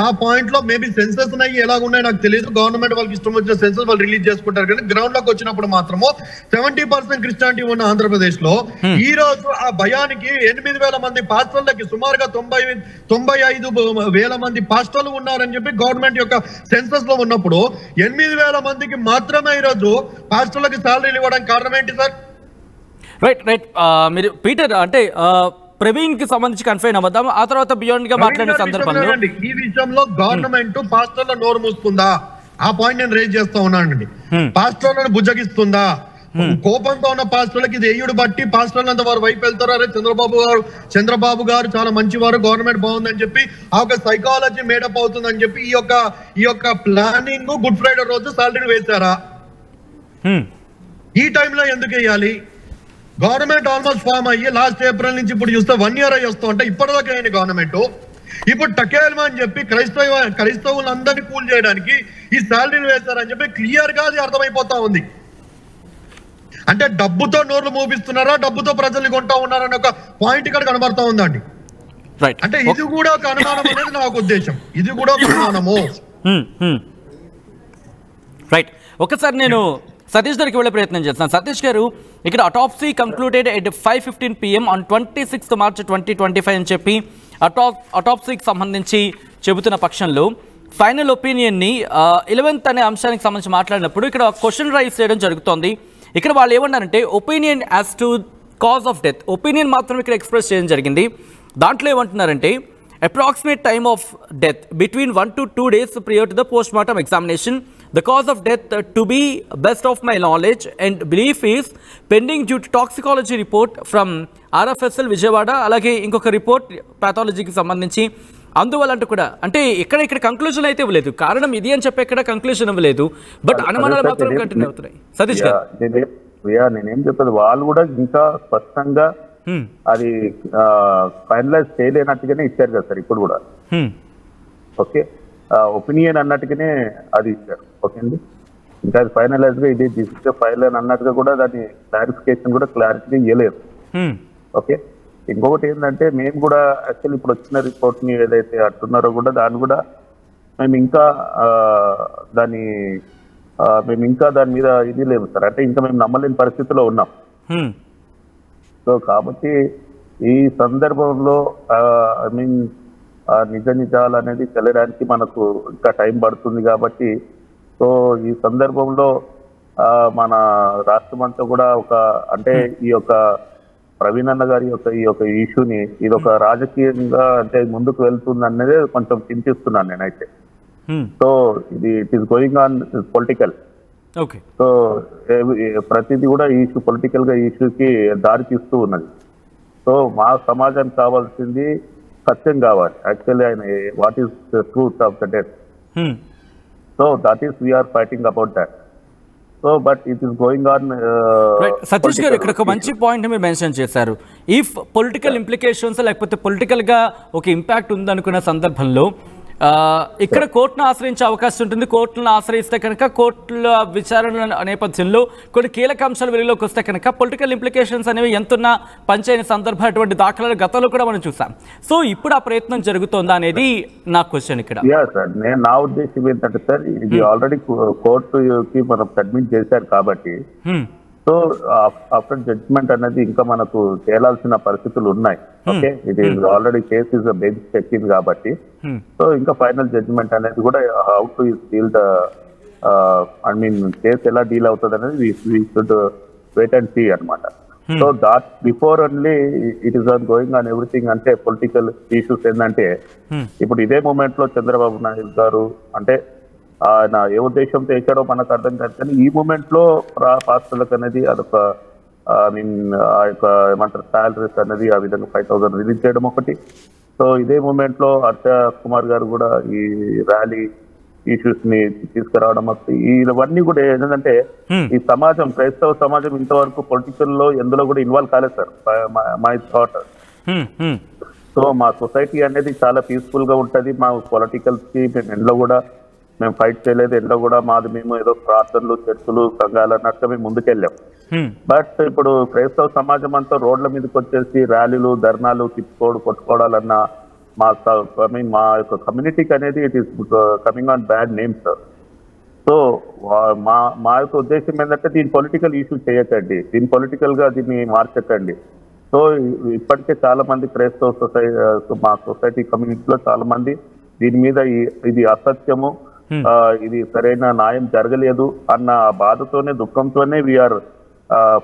ఆ పాయింట్ లో మేబీ సెన్సెస్ ఎలా ఉన్నాయి నాకు తెలియదు. గవర్నమెంట్ వాళ్ళకి ఇష్టం వచ్చిన సెన్సెస్ వాళ్ళు రిలీజ్ చేసుకుంటారు, కానీ గ్రౌండ్ లోకి వచ్చినప్పుడు మాత్రము 70% క్రిస్టియానిటీ ఉన్న ఆంధ్రప్రదేశ్ లో ఈ రోజు ఆ భయానికి 8,000 మంది పాస్టర్లకి సుమారుగా 95,000 మంది పాస్టర్లు ఉన్నారని చెప్పి గవర్నమెంట్ యొక్క సెన్సెస్ లో ఉన్నప్పుడు 8,000 మందికి మాత్రమే ఈ రోజు పాస్టర్లకి శాలరీలు ఇవ్వడానికి కారణం ఏంటి సార్? రైట్ మీరు పీటర్ అంటే ప్రవీణ్ కి సంబంధించి కన్ఫైన్ అవ్వద్దాం, ఆ తర్వాత బియాండ్ గా మాట్లాడిన సందర్భంలో ఈ విషయంలో గవర్నమెంట్ పాస్టర్ల నోరు మూస్తుందా? ఆ పాయింట్ నేను రేజ్ చేస్తా ఉన్నానండి. పాస్టర్లను బుజ్జగిస్తుందా? కోపంతో ఉన్న పాస్టర్లకి ఇది ఎయ్యుడు బట్టి పాస్టర్లంతా వారు వైపు వెళ్తారు. అరే చంద్రబాబు గారు చాలా మంచివారు, గవర్నమెంట్ బాగుందని చెప్పి ఆ ఒక సైకాలజీ మేడప్ అవుతుందని చెప్పి ఈ యొక్క ప్లానింగ్ గుడ్ ఫ్రైడే రోజు సాలరీని వేశారా? ఈ టైంలో ఎందుకు వేయాలి? గవర్నమెంట్ ఆల్మోస్ట్ ఫామ్ అయ్యి లాస్ట్ ఏప్రిల్ నుంచి ఇప్పుడు చూస్తే 1 year అయ్యి వస్తూ ఉంటే ఇప్పటిదాకా అయింది గవర్నమెంట్. ఇప్పుడు టకేల్మా అని చెప్పి క్రైస్తవులందరినీ కూల్ చేయడానికి ఈ శాలరీలు వేశారని చెప్పి క్లియర్ గా అది అర్థమైపోతా ఉంది. అంటే డబ్బుతో నోర్లు మూపిస్తున్నారా, డబ్బుతో ప్రజల్ని కొంటా ఉన్నారని ఒక పాయింట్ ఇక్కడ కనబడతా ఉందండి. అంటే ఇది కూడా ఒక అనుమానం అనేది నాకు ఉద్దేశం. ఇది కూడా ఒక అనుమానము. రైట్, ఒకసారి నేను సతీష్ గారికి వెళ్ళే ప్రయత్నం చేస్తున్నాను. సతీష్ గారు, ఇక్కడ autopsy concluded at 5:15 PM on 26th March 2025 అని చెప్పి అటాప్సీకి సంబంధించి చెబుతున్న పక్షంలో ఫైనల్ ఒపీనియన్ని 11th అనే అంశానికి సంబంధించి మాట్లాడినప్పుడు ఇక్కడ క్వశ్చన్ రైజ్ చేయడం జరుగుతోంది. ఇక్కడ వాళ్ళు ఏమన్నారంటే opinion as to cause of death opinion మాత్రం ఇక్కడ ఎక్స్ప్రెస్ చేయడం జరిగింది. దాంట్లో ఏమంటున్నారంటే approximate time of death between 1 to 2 days prior to the post-mortem examination. The cause of death to be best of my knowledge and belief is pending due to toxicology report from RFSL Vijayawada. అలాగే ఇంకొక report పాథాలజీకి సంబంధించి అందువల్ల కూడా అంటే ఇక్కడ conclusion అయితే ఇవ్వలేదు, కారణం ఇది అని చెప్పి ఇక్కడ కంక్లూజన్ ఇవ్వలేదు, బట్ అనుమానాలు మాత్రం కంటిన్యూ అవుతున్నాయి. సతీష్ గారు, నేనేం చెప్పేది, వాళ్ళు కూడా ఇంకా స్పష్టంగా అది ఫైనలైజ్ చేయలేనట్టుగానే ఇచ్చారు కదా సార్ ఇప్పుడు కూడా. ఓకే, ఒపీనియన్ అన్నట్టుగానే అది ఇచ్చారు. ఓకే అండి, ఇంకా అది ఫైనలైజ్ గా ఇది దిస్ ఫైల్ అని అన్నట్టుగా కూడా దాని క్లారిఫికేషన్ కూడా క్లారిటీగా ఇవ్వలేదు. ఓకే, ఇంకొకటి ఏంటంటే మేము కూడా యాక్చువల్లీ ఇప్పుడు వచ్చిన రిపోర్ట్ ని ఏదైతే అంటున్నారో కూడా దాన్ని కూడా మేము ఇంకా దాని మీద ఇది లేదు సార్, అంటే ఇంకా మేము నమ్మలేని పరిస్థితిలో ఉన్నాం. సో కాబట్టి ఈ సందర్భంలో ఐ మీన్ నిజాలు అనేది తెలియడానికి మనకు ఇంకా టైం పడుతుంది కాబట్టి, సో ఈ సందర్భంలో మన రాష్ట్రం అంతా కూడా అంటే ఈ యొక్క ప్రవీణ్ అన్న గారి ఈ యొక్క ఇష్యూని ఇది ఒక రాజకీయంగా అంటే ముందుకు వెళ్తుంది అనేది కొంచెం చింతిస్తున్నాను నేనైతే. సో ఇది it is going on political. So ప్రతిదీ కూడా ఈ ఇష్యూ పొలిటికల్ గా ఇష్యూకి దారి తీస్తూ ఉన్నది. సో మా సమాజానికి కావాల్సింది సత్యం కావాలి. యాక్చువల్లీ ఆయన what is the truth of the death. So that is we're fighting about that. So but it is going on. Satish గారు ఇక్కడ ఒక మంచి పాయింట్ మీరు మెన్షన్ చేశారు. ఇఫ్ పొలిటికల్ ఇంప్లికేషన్స్ లేకపోతే పొలిటికల్ గా ఒక ఇంపాక్ట్ ఉందనుకున్న సందర్భంలో ఇక్కడ కోర్టును ఆశ్రయించే అవకాశం ఉంటుంది. కోర్టులను ఆశ్రయిస్తే కనుక కోర్టుల విచారణ నేపథ్యంలో కొన్ని కీలక అంశాలు వెలుగులోకి వస్తే కనుక పొలిటికల్ ఇంప్లికేషన్స్ అనేవి ఎంతున్నా పంచైన సందర్భం అటువంటి దాఖలాలు గతంలో కూడా మనం చూసాం. సో ఇప్పుడు ఆ ప్రయత్నం జరుగుతోందా అనేది నా క్వశ్చన్ ఇక్కడ. సార్ నేను నా ఉద్దేశం ఏంటంటే సార్ ఇది ఆల్రెడీ కోర్టుకి మనం సబ్మిట్ చేశారు కాబట్టి సో ఆఫ్టర్ జడ్జ్మెంట్ అనేది ఇంకా మనకు తేలాల్సిన పరిస్థితులు ఉన్నాయి. ఓకే ఇది ఆల్రెడీ కేసు ఇస్ బెంచ్ చెక్కింది కాబట్టి సో ఇంకా ఫైనల్ జడ్జ్మెంట్ అనేది కూడా how to deal the I mean case ఎలా డీల్ అవుతుంది అనేది we should wait and see అనమాట. So that before only it is ongoing on everything. అంటే పొలిటికల్ ఇష్యూస్ ఏంటంటే ఇప్పుడు ఇదే మూమెంట్ లో చంద్రబాబు నాయుడు గారు అంటే ఆయన ఏ ఉద్దేశంతో వేసాడో మనకు అర్థం కాదు. కానీ ఈ మూమెంట్ లో పాస్టర్లకు అనేది అదొక ఐ మీన్ ఆ యొక్క ఏమంటారు శాలరీస్ అనేది ఆ విధంగా 5,000 రిలీజ్ చేయడం ఒకటి. సో ఇదే మూమెంట్ లో హర్ష కుమార్ గారు కూడా ఈ ర్యాలీ ఇష్యూస్ ని తీసుకురావడం ఒకటి. ఇవన్నీ కూడా ఏంటంటే ఈ సమాజం క్రైస్తవ సమాజం ఇంతవరకు పొలిటికల్ లో ఎందులో కూడా ఇన్వాల్వ్ కాలేదు సార్ మై థాట్. సో మా సొసైటీ అనేది చాలా పీస్ఫుల్ గా ఉంటది. మా పొలిటికల్స్ కి మేము ఎండ్లో కూడా మేము ఫైట్ చేయలేదు. ఎండ్లో కూడా మాది మేము ఏదో ప్రార్థనలు చర్చలు సంఘాలు అన్నట్టుగా మేము ముందుకెళ్ళాం. బట్ ఇప్పుడు క్రైస్తవ సమాజం అంతా రోడ్ల మీదకి వచ్చేసి ర్యాలీలు ధర్నాలు కొట్టుకోవడాలన్నా మా మా యొక్క కమ్యూనిటీకి అనేది it is coming on bad names sir. So మా యొక్క ఉద్దేశం ఏంటంటే దీని పొలిటికల్ ఇష్యూ చేయకండి, దీని పొలిటికల్ గా దీన్ని మార్చకండి. సో ఇప్పటికే చాలా మంది క్రైస్తవ మా సొసైటీ కమ్యూనిటీలో చాలా మంది దీని మీద ఇది అసత్యము, ఇది సరైన న్యాయం జరగలేదు అన్న బాధతోనే దుఃఖంతోనే we are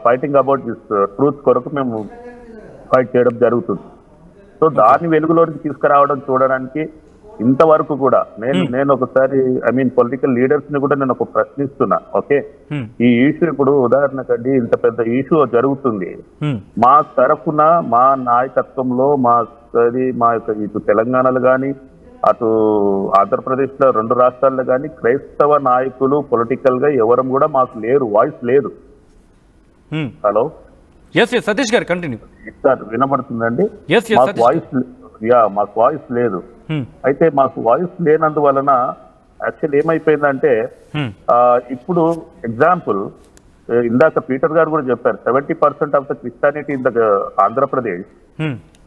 fighting about this truth కొరకు మేము ఫైట్ చేయడం జరుగుతుంది. సో దాన్ని వెలుగులోకి తీసుకురావడం చూడడానికి ఇంతవరకు కూడా నేను ఒకసారి ఐ మీన్ పొలిటికల్ లీడర్స్ ని కూడా నేను ఒక ప్రశ్నిస్తున్నా. ఓకే ఈ ఇష్యూ ఇప్పుడు ఉదాహరణకండి ఇంత పెద్ద ఇష్యూ జరుగుతుంది, మా తరఫున మా నాయకత్వంలో మా యొక్క ఇటు తెలంగాణలో కానీ అటు ఆంధ్రప్రదేశ్ లో 2 రాష్ట్రాల్లో కానీ క్రైస్తవ నాయకులు పొలిటికల్ గా ఎవరు కూడా మాకు లేరు, వాయిస్ లేదు. హలో సతీష్ గారు కంటిన్యూ. సార్ వినబడుతుందండి? మాకు వాయిస్ లేదు. అయితే మాకు వాయిస్ లేనందువలన యాక్చువల్ ఏమైపోయిందంటే ఇప్పుడు ఎగ్జాంపుల్ ఇందాక పీటర్ గారు కూడా చెప్పారు 70% of the Christianity in the Andhra Pradesh.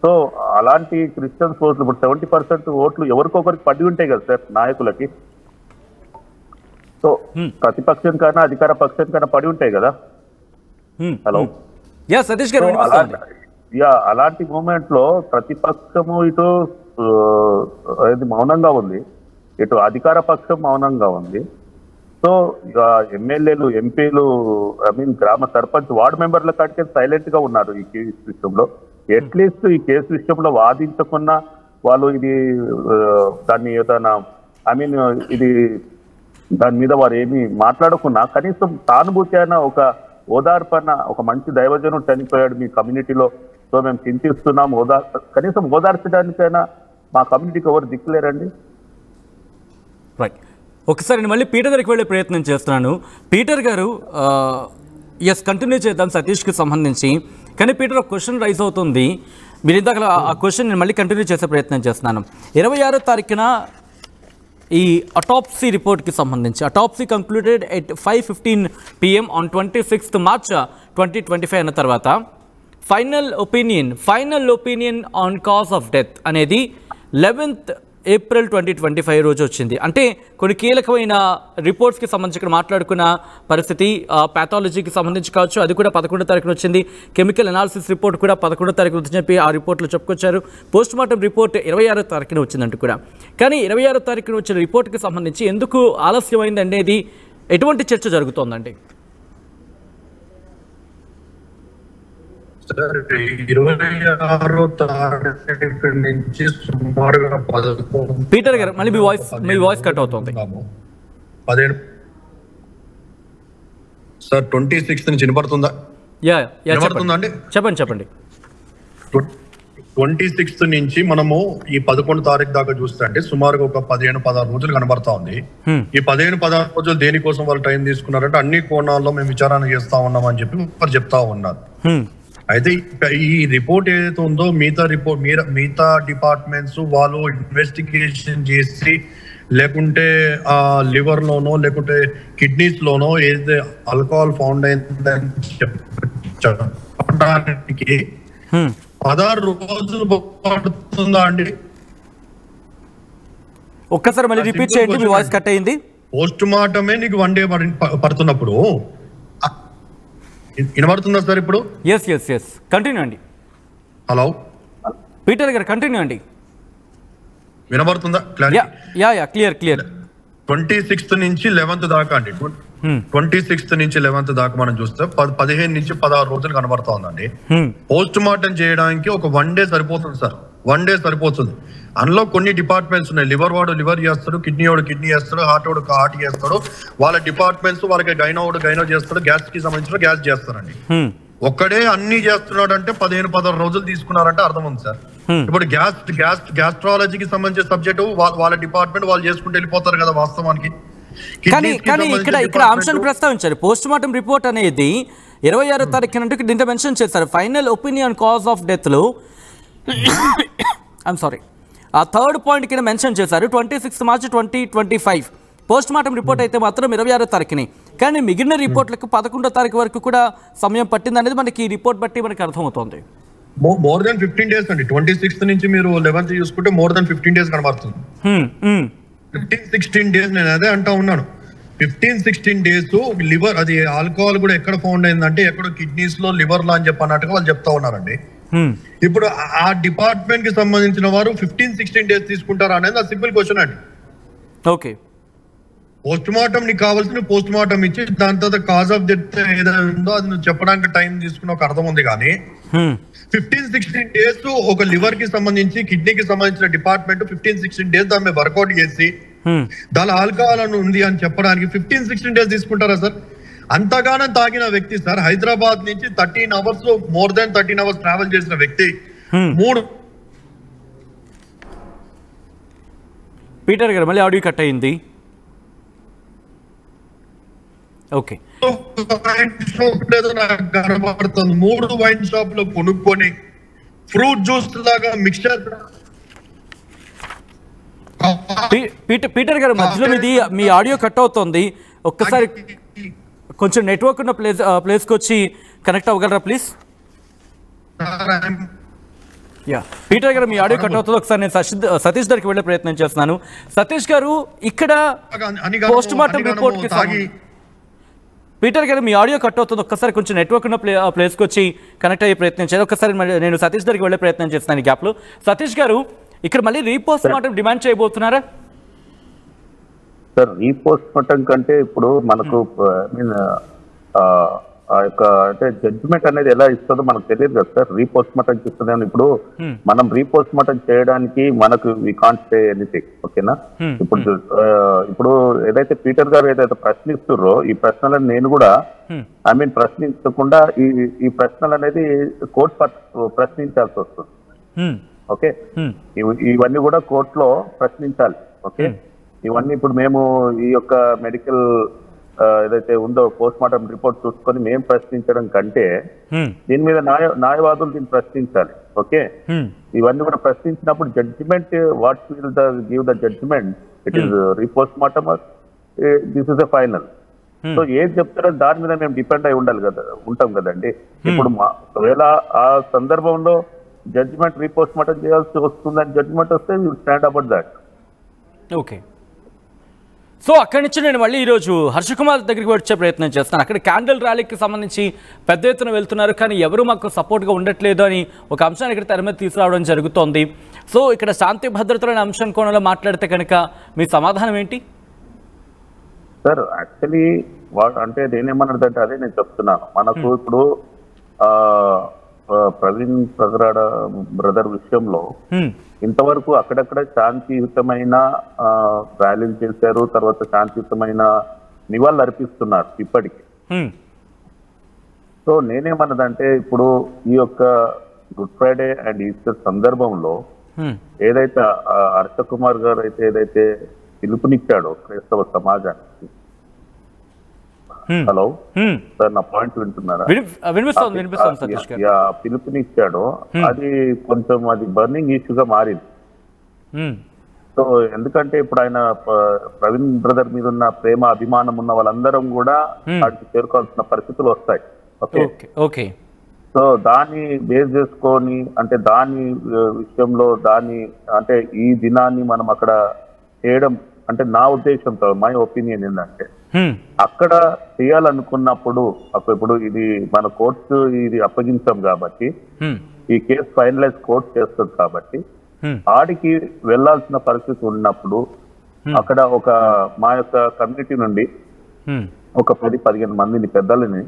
So అలాంటి క్రిస్టియన్స్ ఓట్లు ఇప్పుడు 70% ఓట్లు ఎవరికొకరికి పడి ఉంటాయి కదా సార్ నాయకులకి. సో ప్రతిపక్షం కన్నా అధికార పక్షం కన్నా పడి ఉంటాయి కదా. హలో సతీష్ గారు. అలాంటి మూమెంట్ లో ప్రతిపక్షము ఇటు మౌనంగా ఉంది, ఇటు అధికార పక్షం మౌనంగా ఉంది. సో ఎమ్మెల్యేలు ఎంపీలు ఐ మీన్ గ్రామ సర్పంచ్ వార్డు మెంబర్ల కాడికే సైలెంట్ గా ఉన్నారు ఈ కేసు విషయంలో. అట్లీస్ట్ ఈ కేసు విషయంలో వాదించకున్నా వాళ్ళు ఇది దాన్ని ఏదైనా ఐ మీన్ ఇది దాని మీద వారు ఏమి మాట్లాడకున్నా కనీసం సానుభూతి అయినా ఒక ఓదార్పన, ఒక మంచి దైవజనుడు చనిపోయాడు మీ కమ్యూనిటీలో, సో మేము చింతిస్తున్నాం, కనీసం ఓదార్చడానికైనా మా కమ్యూనిటీకి ఎవరు దిక్కులేరండి. రైట్, ఒకసారి నేను మళ్ళీ పీటర్ దగ్గరికి వెళ్ళే ప్రయత్నం చేస్తున్నాను. పీటర్ గారు కంటిన్యూ చేద్దాం సతీష్కి సంబంధించి. కానీ పీటర్ ఒక క్వశ్చన్ రైజ్ అవుతుంది, మీరు ఇందాక ఆ క్వశ్చన్ నేను మళ్ళీ కంటిన్యూ చేసే ప్రయత్నం చేస్తున్నాను. 26వ తారీఖున ఈ అటాప్సీ రిపోర్ట్కి సంబంధించి autopsy concluded at 5:15 PM on 26th March 2025 అన్న తర్వాత final opinion on cause of death అనేది 11th April 2025 రోజు వచ్చింది. అంటే కొన్ని కీలకమైన రిపోర్ట్స్కి సంబంధించి ఇక్కడ మాట్లాడుకున్న పరిస్థితి, ప్యాథాలజీకి సంబంధించి కావచ్చు, అది కూడా 11వ తారీఖున వచ్చింది. కెమికల్ అనాలిసిస్ రిపోర్ట్ కూడా 11వ తారీఖున వచ్చి చెప్పి ఆ రిపోర్ట్లో చెప్పుకొచ్చారు. పోస్ట్ మార్టం రిపోర్ట్ 26వ తారీఖున వచ్చిందంటూ కూడా. కానీ 26వ తారీఖున వచ్చిన రిపోర్ట్కి సంబంధించి ఎందుకు ఆలస్యమైంది అనేది ఎటువంటి చర్చ జరుగుతోందండి? సార్ 26వ తారీఖు నుంచి సుమారుగా 11 పీటర్ గారు మళ్ళీ మీ వాయిస్ కట్ అవుతుంది. 15 సార్ 26 నుంచి వినపడుతుందా? వినపడుతుందా అండి? చెప్పండి. 26 నుంచి మనము ఈ 11 తారీఖు దాకా చూస్తే అంటే సుమారుగా ఒక 15-16 రోజులు కనబడతా ఉంది. ఈ 15-16 రోజులు దేనికోసం వాళ్ళు టైం తీసుకున్నారంటే అన్ని కోణాల్లో మేము విచారణ చేస్తా ఉన్నాం అని చెప్పి వారు చెప్తా ఉన్నారు. అయితే ఈ రిపోర్ట్ ఏదైతే ఉందో మిగతా డిపార్ట్మెంట్స్ వాళ్ళు ఇన్వెస్టిగేషన్ చేసి లేకుంటే లివర్ లోనో లేకుంటే కిడ్నీస్ లోనో ఏదైతే ఆల్కహాల్ ఫౌండ్ అయిందని చెప్పడానికి 16 రోజులు పడుతుందా అండి? ఒక్కసారి మళ్ళీ రిపీట్ చేయండి, మీ వాయిస్ కట్ అయింది. పోస్ట్ మార్టమే నీకు 1 డే పడుతున్నప్పుడు వినబడుతుందా సార్ ఇప్పుడు? ఎస్ కంటిన్యూ అండి. హలో పీటర్ గారు కంటిన్యూ అండి. వినబడుతుందా? క్లియర్. 26th నుంచి 11th దాకా అండి. 26th నుంచి 11th దాకా మనం చూస్తే 15 నుంచి 16 రోజులు కనబడతా ఉందండి. పోస్ట్ మార్టం చేయడానికి ఒక 1 డే సరిపోతుంది సార్. 1 డే సరిపోతుంది. అందులో కొన్ని డిపార్ట్మెంట్స్ ఉన్నాయి. లివర్ వాడు లివర్ చేస్తాడు, కిడ్నీ వాడు కిడ్నీ చేస్తాడు, హార్ట్ వాడు హార్ట్ చేస్తాడు. వాళ్ళ డిపార్ట్మెంట్స్ వాళ్ళకి గైనో వాడు గైనో చేస్తాడు, గ్యాస్ కి సంబంధించిన గ్యాస్ చేస్తారండి. ఒక్కడే అన్ని చేస్తున్నాడు అంటే 15-16 రోజులు తీసుకున్నారంటే అర్థం ఉంది సార్. ఇప్పుడు గ్యాస్ట్రాలజీకి సంబంధించిన సబ్జెక్టు వాళ్ళ డిపార్ట్మెంట్ వాళ్ళు చేసుకుంటూ వెళ్ళిపోతారు కదా వాస్తవానికి. కానీ ఇక్కడ అంశాన్ని ప్రస్తావించారు. పోస్ట్ మార్టం రిపోర్ట్ అనేది 26వ తారీఖు నుండి దీంట్లో మెన్షన్ చేశారు. Final opinion cause of death లో ఐఎమ్ సారీ ఆ థర్డ్ పాయింట్ కింద మెన్షన్ చేశారు 26 మార్చి 2025. పోస్ట్ మార్టం రిపోర్ట్ అయితే మాత్రం 26వ తారీఖుని. కానీ మిగిలిన రిపోర్ట్లకు 11వ తారీఖు వరకు కూడా సమయం పట్టింది అనేది మనకి ఈ రిపోర్ట్ బట్టి మనకి అర్థమవుతోంది. మోర్ దాన్ 15 డేస్ అండి. 26th నుంచి మీరు 11th చూసుకుంటే మోర్ దాన్ 15 డేస్ కనబడుతుంది. 15-16 డేస్ నేను అదే అంటా ఉన్నాను. 15-16 డేస్ లివర్ అది ఆల్కహాల్ కూడా ఎక్కడ ఫౌండ్ అయిందంటే ఎక్కడో కిడ్నీస్ లో లివర్ లో అని చెప్పి అన్నట్టుగా వాళ్ళు చెప్తా ఉన్నారండి. ఇప్పుడు ఆ డిపార్ట్మెంట్ కి సంబంధించిన వారు 15-16 డేస్ తీసుకుంటారా అనేది సింపుల్ క్వశ్చన్ అండి. ఓకే, పోస్ట్ మార్టం నీకు కావాల్సిన పోస్ట్ మార్టం ఇచ్చి దాని తర్వాత కాజ్ ఆఫ్ డెత్ ఏదైనా ఉందో అది నువ్వు చెప్పడానికి టైం తీసుకున్న ఒక అర్థం ఉంది. కానీ 15-16 డేస్ ఒక లివర్ కి సంబంధించి కిడ్నీకి సంబంధించిన డిపార్ట్మెంట్ 15-16 డేస్ దాని మీద వర్కౌట్ చేసి దాని ఆల్కహాల్ అని ఉంది అని చెప్పడానికి 15-16 డేస్ తీసుకుంటారా సార్? అంతగానం తాగిన వ్యక్తి సార్, హైదరాబాద్ నుంచి 13 hours more than 13 hours travel చేసిన వ్యక్తి 3 పీటర్ గారు మళ్ళీ ఆడియో కట్ అయింది. ఓకే, కనబడుతుంది 3 వైన్ షాప్ లో కొనుక్కొని ఫ్రూట్ జ్యూస్ లాగా మిక్చర్. పీటర్ గారు మధ్యలో మీ ఆడియో కట్ అవుతుంది. ఒక్కసారి కొంచెం నెట్వర్క్ ఉన్న ప్లేస్కి వచ్చి కనెక్ట్ అవ్వగలరా ప్లీజ్? పీటర్ గారు మీ ఆడియో కట్ అవుతుంది. ఒకసారి నేను సతీష్ గారికి వెళ్ళే ప్రయత్నం చేస్తున్నాను. సతీష్ గారు ఇక్కడ పోస్ట్ మార్టం రిపోర్ట్ కి పీటర్ గారు మీ ఆడియో కట్ అవుతుంది. ఒక్కసారి కొంచెం నెట్వర్క్ ఉన్న ప్లేస్కి వచ్చి కనెక్ట్ అయ్యే ప్రయత్నం చేయాలి. ఒక్కసారి నేను సతీష్ గారికి వెళ్ళే ప్రయత్నం చేస్తున్నాను ఈ గ్యాప్లో. సతీష్ గారు ఇక్కడ మళ్ళీ రీపోస్ట్ మార్టం డిమాండ్ చేయబోతున్నారా? సార్ రీపోస్ట్ మార్టం కంటే ఇప్పుడు మనకు ఆ యొక్క అంటే జడ్జిమెంట్ అనేది ఎలా ఇస్తుందో మనకు తెలియదు కదా సార్. రీపోస్ట్ మార్టం ఇస్తుందని ఇప్పుడు మనం రీపోస్ట్ మార్టం చేయడానికి మనకు వి కాంట్ సే ఎనీథింగ్. ఓకేనా? ఇప్పుడు ఏదైతే పీటర్ గారు ఏదైతే ప్రశ్నిస్తున్నారో ఈ ప్రశ్నలను నేను కూడా ప్రశ్నించకుండా ఈ ప్రశ్నలు అనేది కోర్టు ప్రశ్నించాల్సి వస్తుంది. ఓకే, ఇవన్నీ కూడా కోర్టులో ప్రశ్నించాలి. ఓకే, ఇవన్నీ ఇప్పుడు మేము ఈ యొక్క మెడికల్ ఏదైతే ఉందో పోస్ట్ మార్టం రిపోర్ట్ చూసుకొని మేము ప్రశ్నించడం కంటే దీని మీద న్యాయవాదులు దీన్ని ప్రశ్నించాలి. ఓకే, ఇవన్నీ కూడా ప్రశ్నించినప్పుడు judgement what will give the judgement it is repost mortem this is the final. So ఏది చెప్తారో దాని మీద మేము డిపెండ్ అయి ఉంటాం కదండి. ఇప్పుడు ఒకవేళ ఆ సందర్భంలో జడ్జిమెంట్ రీపోస్ట్ మార్టం చేయాల్సి వస్తుందని జడ్జిమెంట్ వస్తే you stand about that. Okay, so అక్కడి నుంచి నేను మళ్ళీ ఈరోజు హర్షకుమార్ దగ్గరికి వచ్చే ప్రయత్నం చేస్తాను. అక్కడ క్యాండిల్ ర్యాలీకి సంబంధించి పెద్ద ఎత్తున వెళ్తున్నారు, కానీ ఎవరు మాకు సపోర్ట్గా ఉండట్లేదు అని ఒక అంశాన్ని ఇక్కడ తెర మీద తీసుకురావడం జరుగుతోంది. సో ఇక్కడ శాంతి భద్రతల అంశం కోణంలో మాట్లాడితే కనుక మీ సమాధానం ఏంటి? సార్ యాక్చువల్లీ అంటే నేనేమన్నదంటే అదే నేను చెప్తున్నాను. మనకు ఇప్పుడు ప్రవీణ్ పగరాడ బ్రదర్ విషయంలో ఇంతవరకు అక్కడక్కడ శాంతియుతమైన ర్యాలీలు చేశారు, తర్వాత శాంతియుతమైన నివాళులు అర్పిస్తున్నారు ఇప్పటికీ. సో నేనేమన్నదంటే ఇప్పుడు ఈ యొక్క గుడ్ ఫ్రైడే అండ్ ఈస్టర్ సందర్భంలో ఏదైతే హర్ష కుమార్ గారు అయితే ఏదైతే పిలుపునిచ్చాడో క్రైస్తవ సమాజానికి, హలో సార్ నా పాయింట్ వింటున్నారా? పిలుపునిచ్చాడో అది కొంచెం అది బర్నింగ్ ఇష్యూగా మారింది. సో ఎందుకంటే ఇప్పుడు ఆయన ప్రవీణ్ బ్రదర్ మీద ఉన్న ప్రేమ అభిమానం ఉన్న వాళ్ళందరం కూడా వాటికి చేరుకోవాల్సిన పరిస్థితులు వస్తాయి. ఓకే, సో దాన్ని బేస్ చేసుకొని అంటే దాని విషయంలో దాని అంటే ఈ దినాన్ని మనం అక్కడ చేయడం అంటే నా ఉద్దేశంతో మై ఒపీనియన్ ఏంటంటే అక్కడ చేయాలనుకున్నప్పుడు ఇప్పుడు ఇది మన కోర్టు ఇది అప్పగించాం కాబట్టి ఈ కేసు ఫైనలైజ్ కోర్టు చేస్తుంది కాబట్టి ఆడికి వెళ్లాల్సిన పరిస్థితి ఉన్నప్పుడు అక్కడ ఒక మా యొక్క కమ్యూనిటీ నుండి ఒక 10-15 మందిని పెద్దలని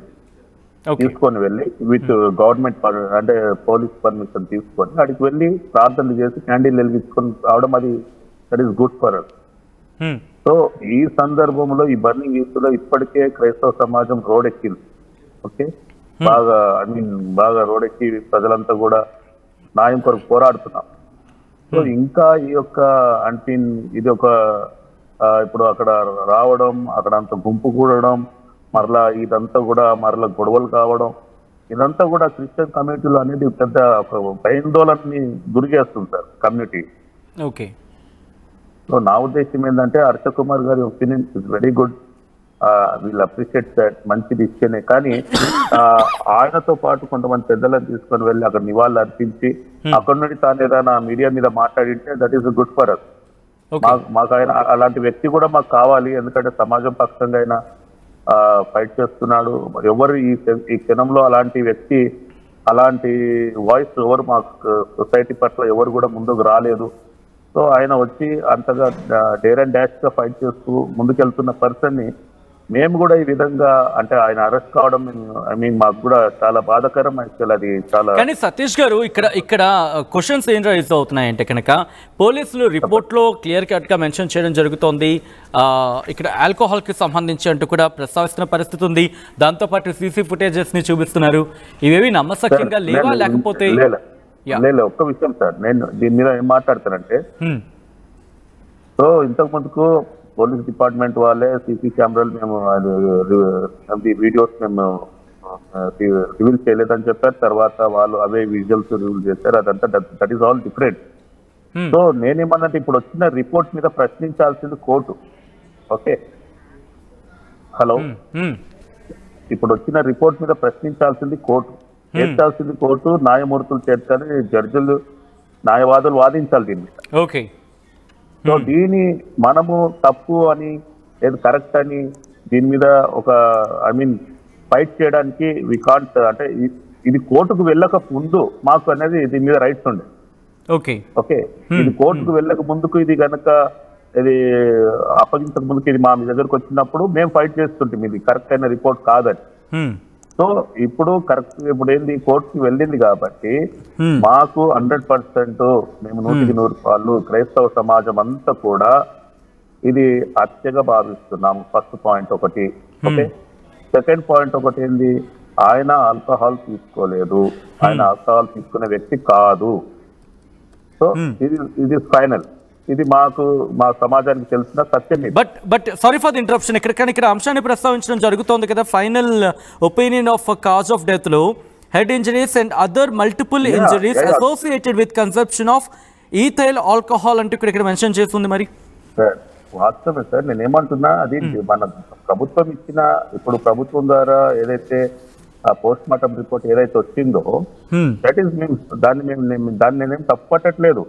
తీసుకొని వెళ్ళి విత్ గవర్నమెంట్ అంటే పోలీస్ పర్మిషన్ తీసుకొని అడికి వెళ్ళి ప్రార్థనలు చేసి క్యాండిల్ వెలిగించుకొని రావడం అది that is good for us. So ఈ సందర్భంలో ఈ బర్నింగ్ ఇష్యూలో ఇప్పటికే క్రైస్తవ సమాజం రోడెక్కింది. ఓకే, బాగా రోడెక్కి ప్రజలంతా కూడా న్యాయం కొరకు పోరాడుతున్నాం. సో ఇంకా ఈ యొక్క అంటే ఇది ఒక ఇప్పుడు అక్కడ రావడం, అక్కడ అంత గుంపు కూడడం, మరలా ఇదంతా కూడా మరలా గొడవలు కావడం, ఇదంతా కూడా క్రిస్టియన్ కమ్యూనిటీలో అనేది పెద్ద ఒక భయాందోళనని గురి చేస్తుంటారు కమ్యూనిటీ. ఓకే, సో నా ఉద్దేశం ఏంటంటే హర్ష కుమార్ గారి ఒపీనియన్ ఇస్ వెరీ గుడ్, వీళ్ళు అప్రిషియేట్ దట్, మంచి డిసిషనే. కానీ ఆయనతో పాటు కొంతమంది పెద్దలను తీసుకొని వెళ్ళి అక్కడ నివాళులు అర్పించి అక్కడ నుండి తాను ఏదైనా మీడియా మీద మాట్లాడింటే that is good for us. మాకు ఆయన అలాంటి వ్యక్తి కూడా మాకు కావాలి, ఎందుకంటే సమాజం పక్షంగా ఆయన ఫైట్ చేస్తున్నాడు. ఎవరు ఈ క్షణంలో అలాంటి వ్యక్తి అలాంటి వాయిస్ ఎవరు మా సొసైటీ పట్ల ఎవరు కూడా ముందుకు రాలేదు. సో ఆయన వచ్చి అంతగా డేర్ అండ్ డాష్ గా ఫైట్ చేస్తూ ముందుకెళ్తున్న పర్సన్ ని మేము కూడా ఈ విధంగా అంటే ఆయన అరెస్ట్ కావడం ఐ మీన్ మాకు కూడా చాలా బాధాకరం. యాక్చువల్ అది చాలా. కానీ సతీష్ గారు ఇక్కడ క్వశ్చన్స్ ఏం రైజ్ అవుతున్నాయంటే కనుక పోలీసులు రిపోర్ట్ లో క్లియర్ కట్ గా మెన్షన్ చేయడం జరుగుతోంది. ఇక్కడ ఆల్కహాల్ కి సంబంధించి అంటూ కూడా ప్రస్తావిస్తున్న పరిస్థితి ఉంది. దాంతోపాటు సీసీ ఫుటేజెస్ ని చూపిస్తున్నారు. ఇవేవి నమ్మశక్యంగా లేవా లేకపోతే? ఒక్క విషయం సార్, నేను దీని మీద ఏం మాట్లాడతానంటే సో ఇంతకు ముందుకు పోలీస్ డిపార్ట్మెంట్ వాళ్ళే సీసీ కెమెరాలు మేము వీడియోస్ మేము రివీల్ చేయలేదని చెప్పారు. తర్వాత వాళ్ళు అవే విజువల్స్ రివీల్ చేశారు. అదంతా that is all different. So నేనేమన్నట్టు ఇప్పుడు వచ్చిన రిపోర్ట్ మీద ప్రశ్నించాల్సింది కోర్టు. ఓకే, హలో, ఇప్పుడు వచ్చిన రిపోర్ట్ మీద ప్రశ్నించాల్సింది కోర్టు, చేర్చాల్సింది కోర్టు, న్యాయమూర్తులు చేర్చాలి, జడ్జిలు న్యాయవాదులు వాదించాలి దీని మీద. ఓకే, సో దీని మనము తప్పు అని లేదు కరెక్ట్ అని దీని మీద ఒక ఐ మీన్ ఫైట్ చేయడానికి వి కాంట్. అంటే ఇది కోర్టుకు వెళ్ళక ముందు మాకు అనేది దీని మీద రైట్స్ ఉండే. ఓకే, ఇది కోర్టుకు వెళ్ళక ముందుకు ఇది కనుక ఇది అప్పగించక ముందుకు ఇది మా మీ దగ్గరకు వచ్చినప్పుడు మేము ఫైట్ చేస్తుంటాం ఇది కరెక్ట్ అయిన రిపోర్ట్ కాదని. సో ఇప్పుడు కరెక్ట్ ఇప్పుడు ఏంది కోర్టుకి వెళ్ళింది కాబట్టి మాకు 100% మేము 100% క్రైస్తవ సమాజం అంతా కూడా ఇది హత్యగా భావిస్తున్నాము. ఫస్ట్ పాయింట్ ఒకటి. ఓకే, సెకండ్ పాయింట్ ఒకటి ఏంది, ఆయన ఆల్కహాల్ తీసుకోలేదు, ఆయన ఆల్కహాల్ తీసుకునే వ్యక్తి కాదు. సో ఇది ఫైనల్, ఇది మాకు మా సమాజానికి తెలిసిన సత్యం. But sorry for the interruption, ఇక్కడ అంశాన్ని ప్రస్తావించడం జరుగుతోంది కదా. Final opinion of cause of death లో head injuries and other multiple injuries associated with consumption of ethyl alcohol అంటూ ఇక్కడ మెన్షన్ చేస్తుంది. మరి సార్ వాస్తవమే సార్, నేనేమంటున్నా అది మన ప్రభుత్వం ఇచ్చిన ఇప్పుడు ప్రభుత్వం ద్వారా ఏదైతే ఆ పోస్ట్ మార్టం రిపోర్ట్ ఏదైతే వచ్చిందో దట్ ఈస్ దాన్ని నేనేం తప్పట్టట్లేదు.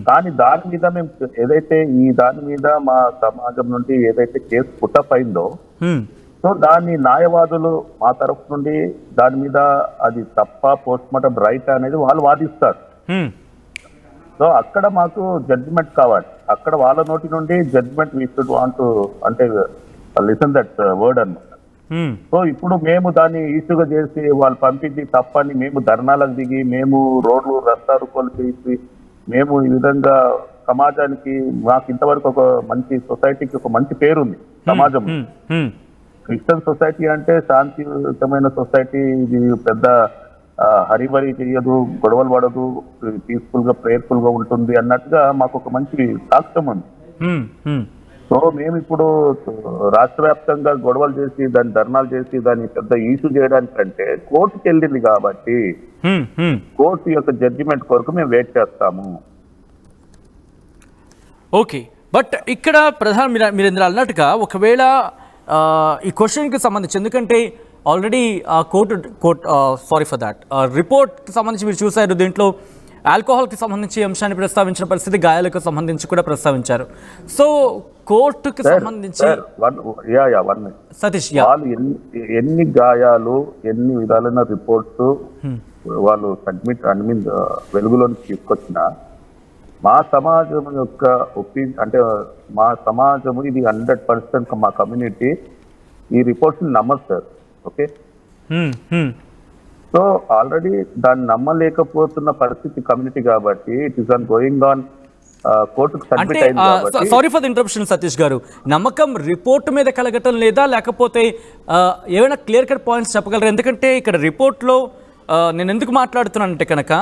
కానీ దాని మీద మేము ఏదైతే దాని మీద మా సమాజం నుండి ఏదైతే కేసు పుట్టప్ అయిందో సో దాన్ని న్యాయవాదులు మా తరఫు నుండి దాని మీద అది తప్ప పోస్ట్ మార్టం రైట్ అనేది వాళ్ళు వాదిస్తారు. సో అక్కడ మాకు జడ్జిమెంట్ కావాలి, అక్కడ వాళ్ళ నోటి నుండి జడ్జిమెంట్ వీ షుడ్ వాంట్ అంటే లిసన్ దట్ వర్డ్ అన్నమాట. సో ఇప్పుడు మేము దాన్ని ఇష్యూగా చేసి వాళ్ళు పంపించి తప్పని మేము ధర్నాలకు దిగి మేము రోడ్లు రస్తారుకోలు చేసి మేము ఈ విధంగా సమాజానికి మాకు ఇంతవరకు ఒక మంచి సొసైటీకి ఒక మంచి పేరు ఉంది సమాజం. క్రిస్టియన్ సొసైటీ అంటే శాంతియుతమైన సొసైటీ, ఇది పెద్ద హరిబరి చేయదు, గొడవలు పడదు, పీస్ఫుల్ గా ప్రేయర్ఫుల్ గా ఉంటుంది అన్నట్టుగా మాకు ఒక మంచి సాక్ష్యం ఉంది. సో మేము ఇప్పుడు రాష్ట్ర వ్యాప్తంగా గొడవలు చేసి దాన్ని ధర్నాలు చేసి దాన్ని పెద్ద ఇష్యూ చేయడానికంటే కోర్టుకి వెళ్ళింది కాబట్టి కోర్టు యొక్క జడ్జిమెంట్ కొరకు మేము వెయిట్ చేస్తాము. ఓకే, బట్ ఇక్కడ మీరు ఇందులో అన్నట్టుగా ఒకవేళ ఈ క్వశ్చన్కి సంబంధించి, ఎందుకంటే ఆల్రెడీ సారీ ఫర్ దాట్ రిపోర్ట్కి సంబంధించి మీరు చూసారు, దీంట్లో ఆల్కహాల్కి సంబంధించి అంశాన్ని ప్రస్తావించిన పరిస్థితి, గాయాలకు సంబంధించి కూడా ప్రస్తావించారు. సో కోర్టుకి సంబంధించి సతీష్ వాళ్ళు ఎన్ని గాయాలు ఎన్ని విధాలైన రిపోర్ట్స్ వాళ్ళు వెలుగులోకి తీసుకొచ్చిన మా సమాజం యొక్క అంటే మా సమాజము ఇది 100% మా కమ్యూనిటీ ఈ రిపోర్ట్స్ నమ్మదు సార్. ఓకే, సో ఆల్రెడీ దాన్ని నమ్మలేకపోతున్న పరిస్థితి కమ్యూనిటీ కాబట్టి it is ongoing on కోర్టుకు సబ్మిట్ అయింది కాబట్టి. Sorry for the interruption Satish garu, నమ్మకం రిపోర్ట్ మీద కలగటం లేదా, లేకపోతే ఏమైనా క్లియర్ కట్ పాయింట్స్ చెప్పగలరు? ఎందుకంటే ఇక్కడ రిపోర్ట్లో నేను ఎందుకు మాట్లాడుతున్నానంటే కనుక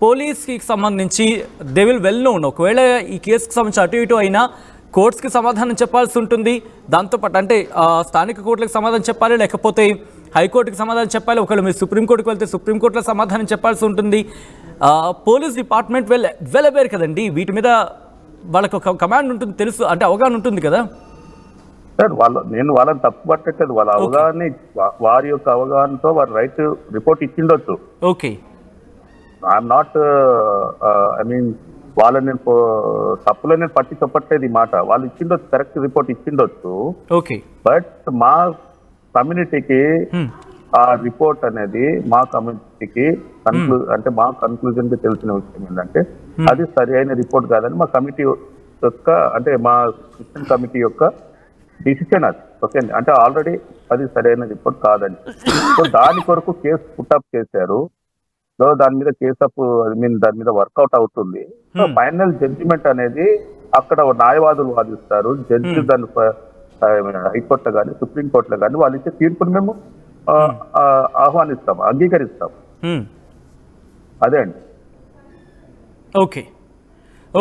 పోలీస్కి సంబంధించి దే విల్ వెల్ నోన్, ఒకవేళ ఈ కేసుకి సంబంధించి అటు ఇటు అయినా కోర్ట్స్కి సమాధానం చెప్పాల్సి ఉంటుంది. దాంతోపాటు అంటే స్థానిక కోర్టులకు సమాధానం చెప్పాలి, లేకపోతే హైకోర్టుకి సమాధానం చెప్పాలి, ఒకవేళ మీరు సుప్రీంకోర్టుకు వెళ్తే సుప్రీంకోర్టులో సమాధానం చెప్పాల్సి ఉంటుంది. పోలీస్ డిపార్ట్మెంట్ వెల్ అవేర్ కదండి, వీటి మీద వాళ్ళకి ఒక కమాండ్ ఉంటుంది, తెలుసు అంటే అవగాహన ఉంటుంది కదా సార్. నేను వాళ్ళని తప్పు పట్టట్లేదు, వాళ్ళ అవగాహన వారి యొక్క అవగాహనతో వారు రైట్ రిపోర్ట్ ఇచ్చిండొచ్చు. Okay, I'm not I mean వాళ్ళని నేను తప్పులో నేను పట్టి చెప్పట్లేదు ఈ మాట. వాళ్ళు ఇచ్చిండొచ్చు, కరెక్ట్ రిపోర్ట్ ఇచ్చిండొచ్చు. ఓకే, బట్ మా కమ్యూనిటీకి ఆ రిపోర్ట్ అనేది మా కమ్యూనిటీకి అంటే మా కన్క్లూజన్ కి తెలిసిన విషయం ఏంటంటే అది సరి అయిన రిపోర్ట్ కాదని మా కమిటీ యొక్క అంటే మా క్రిస్టియన్ కమిటీ యొక్క డిసిషన్ అది. ఓకే అండి, అంటే ఆల్రెడీ అది సరైన రిపోర్ట్ కాదని. సో దాని కొరకు కేసు పుట్టప్ చేశారు. సో దాని మీద కేసప్ దాని మీద వర్కౌట్ అవుతుంది. సో ఫైనల్ జడ్జిమెంట్ అనేది అక్కడ న్యాయవాదులు వాదిస్తారు, జడ్జి దాని హైకోర్టులో కానీ సుప్రీంకోర్టులో కానీ వాళ్ళు ఇచ్చే తీర్పును మేము ఆహ్వానిస్తాం, అంగీకరిస్తాం. అదే అండి. ఓకే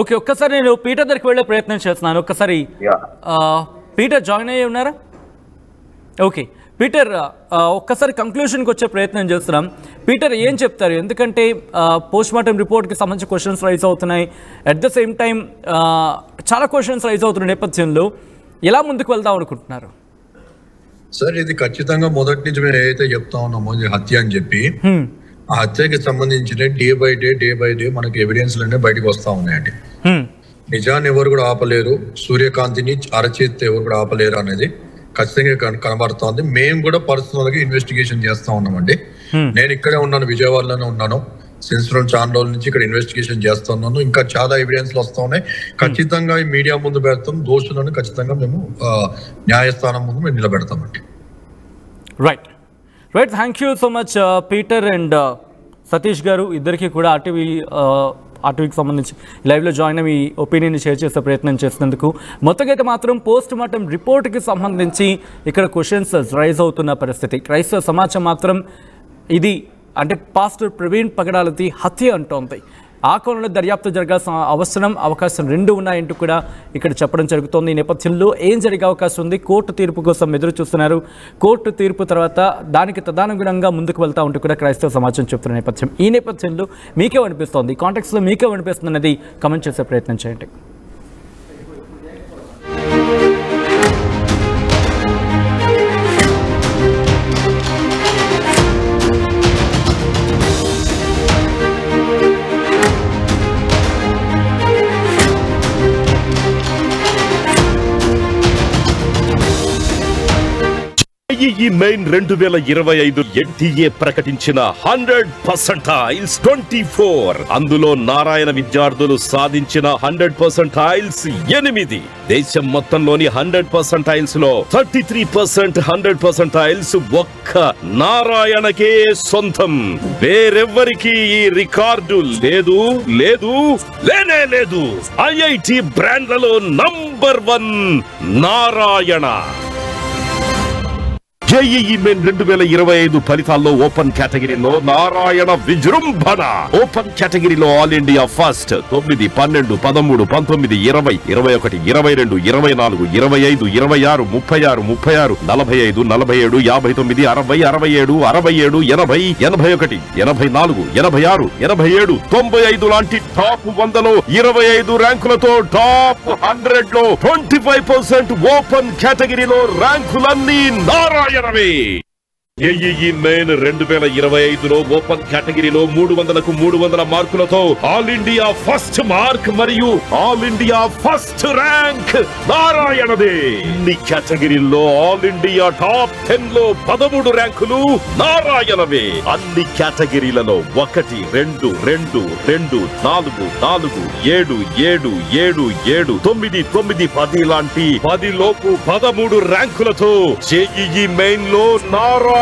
ఓకే, ఒక్కసారి నేను పీటర్ దగ్గరికి వెళ్ళే ప్రయత్నం చేస్తున్నాను. ఒక్కసారి పీటర్ జాయిన్ అయ్యి ఉన్నారా? ఓకే పీటర్, ఒక్కసారి కంక్లూషన్కి వచ్చే ప్రయత్నం చేస్తున్నాం. పీటర్ ఏం చెప్తారు? ఎందుకంటే పోస్ట్ మార్టం రిపోర్ట్కి సంబంధించి క్వశ్చన్స్ రైజ్ అవుతున్నాయి, అట్ ద సేమ్ టైం చాలా క్వశ్చన్స్ రైజ్ అవుతున్న నేపథ్యంలో ఎలా ముందుకు వెళ్దాం అనుకుంటున్నారు? సార్ ఇది ఖచ్చితంగా మొదటి నుంచి మేము ఏదైతే చెప్తా ఉన్నామో హత్య అని చెప్పి, ఆ హత్యకి సంబంధించిన డే బై డే మనకి ఎవిడెన్స్లనే బయటకు వస్తా ఉన్నాయండి. నిజాన్ని ఎవరు కూడా ఆపలేరు, సూర్యకాంతిని అరచేతి ఎవరు కూడా ఆపలేరు అనేది ఖచ్చితంగా కనబడుతోంది. మేము కూడా పర్సనల్ గా ఇన్వెస్టిగేషన్ చేస్తా ఉన్నామండి. నేను ఇక్కడే ఉన్నాను, విజయవాడలోనే ఉన్నాను. సెన్సిటివ్ చాలా రోజుల నుంచి ఇక్కడ ఇన్వెస్టిగేషన్ చేస్తున్నాను. ఇంకా చాలా ఎవిడెన్స్లు వస్తా ఉన్నాయి. ఖచ్చితంగా ఈ మీడియా ముందు పెడతాం, దోషులను ఖచ్చితంగా మేము న్యాయస్థానం ముందు మేము నిలబెడతామండి. Right right, thank you so much Peter and Satish garu, ఇద్దరికి కూడా ఆర్టీవీకి సంబంధించి లైవ్లో జాయిన్ అయ్యి మీ ఒపీనియన్ని షేర్ చేసే ప్రయత్నం చేసినందుకు. మొత్తంగా అయితే మాత్రం పోస్ట్ మార్టం రిపోర్ట్కి సంబంధించి ఇక్కడ క్వశ్చన్స్ రైజ్ అవుతున్న పరిస్థితి. క్రైస్తవ సమాజం మాత్రం ఇది అంటే పాస్టర్ ప్రవీణ్ పగడాలది హత్య అంటోంది. ఆ కోణంలో దర్యాప్తు జరగాల్సిన అవకాశం రెండు ఉన్నాయంటూ కూడా ఇక్కడ చెప్పడం జరుగుతోంది. ఈ నేపథ్యంలో ఏం జరిగే అవకాశం ఉంది? కోర్టు తీర్పు కోసం ఎదురు చూస్తున్నారు. కోర్టు తీర్పు తర్వాత దానికి తదనుగుణంగా ముందుకు వెళ్తా ఉంటూ కూడా క్రైస్తవ సమాజం చెప్తున్న నేపథ్యం. ఈ నేపథ్యంలో మీకేమనిపిస్తోంది? కాంటాక్ట్స్లో మీకేమనిపిస్తుంది అనేది కమెంట్ చేసే ప్రయత్నం చేయండి. ఈ మెయిన్ 2025 ఎన్టీఏ ప్రకటించిన 100% 24 అందులో నారాయణ విద్యార్థులు సాధించిన 100% 8 దేశం మొత్తంలోని 100% లో 33% 100% ఒక్క నారాయణకే సొంతం. వేరెవ్వరికి ఈ రికార్డు లేదు లేదు లేనే లేదు. ఐఐటి బ్రాండ్లలో నంబర్ 1 నారాయణ. జేఈఈ మెయిన్ 2025 ఫలితాల్లో ఓపెన్ కేటగిరీలో నారాయణ విజృంభణ. ఓపెన్ కేటగిరీలో ఆల్ ఇండియా ఫస్ట్ 9, 12, 13, 19, 20, 21, 22, 24, 25, 26, 36, 36, 45, 47, 59, 60, 67, 60, 70, 81, 84, 86, 97 లాంటి టాప్ 100లో 25 ర్యాంకులతో టాప్ 100లో 25% ఓపెన్ కేటగిరీలో ర్యాంకులన్నీ నారాయణ. జేఈఈ మెయిన్ 2025లో ఓపెన్ కేటగిరీలో 300కు 300 మార్కులతో ఆల్ ఇండియా ఫస్ట్ మార్క్ మరియు ఆల్ ఇండియా ఫస్ట్ ర్యాంక్ నారాయణదే. అన్ని కేటగిరీల్లో ఆల్ ఇండియా టాప్ 10లో 13 ర్యాంకులు నారాయణవే. అన్ని కేటగిరీలలో 1, 2, 2, 2, 4, 4, 7, 7, 7, 7, 9, 9, 10 లాంటి 10 లోపు 13 ర్యాంకులతో జేఈఈ మెయిన్ లో నారాయణ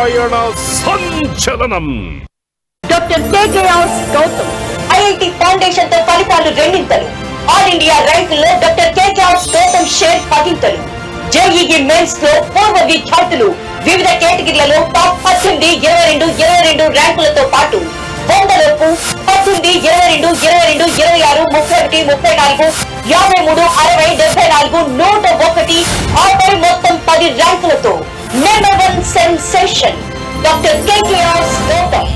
సంచలనం. Doctor KKR Gautam IIT foundation తో ఫలితాలు రెండింతలు. ఆల్ ఇండియా ర్యాంకుల్లో doctor KKR Gautam share 10. JEE mains లో పూర్వ విద్యార్థులు వివిధ కేటగిరీలలో టాప్ 18, 22, 22 ర్యాంకులతో పాటు 100లోపు 18, 22, 22, 26, 31, 34, 53, 60, 74, 101 ఆపై మొత్తం 10 ర్యాంకులతో number 1 sensation doctor KKR Gautam.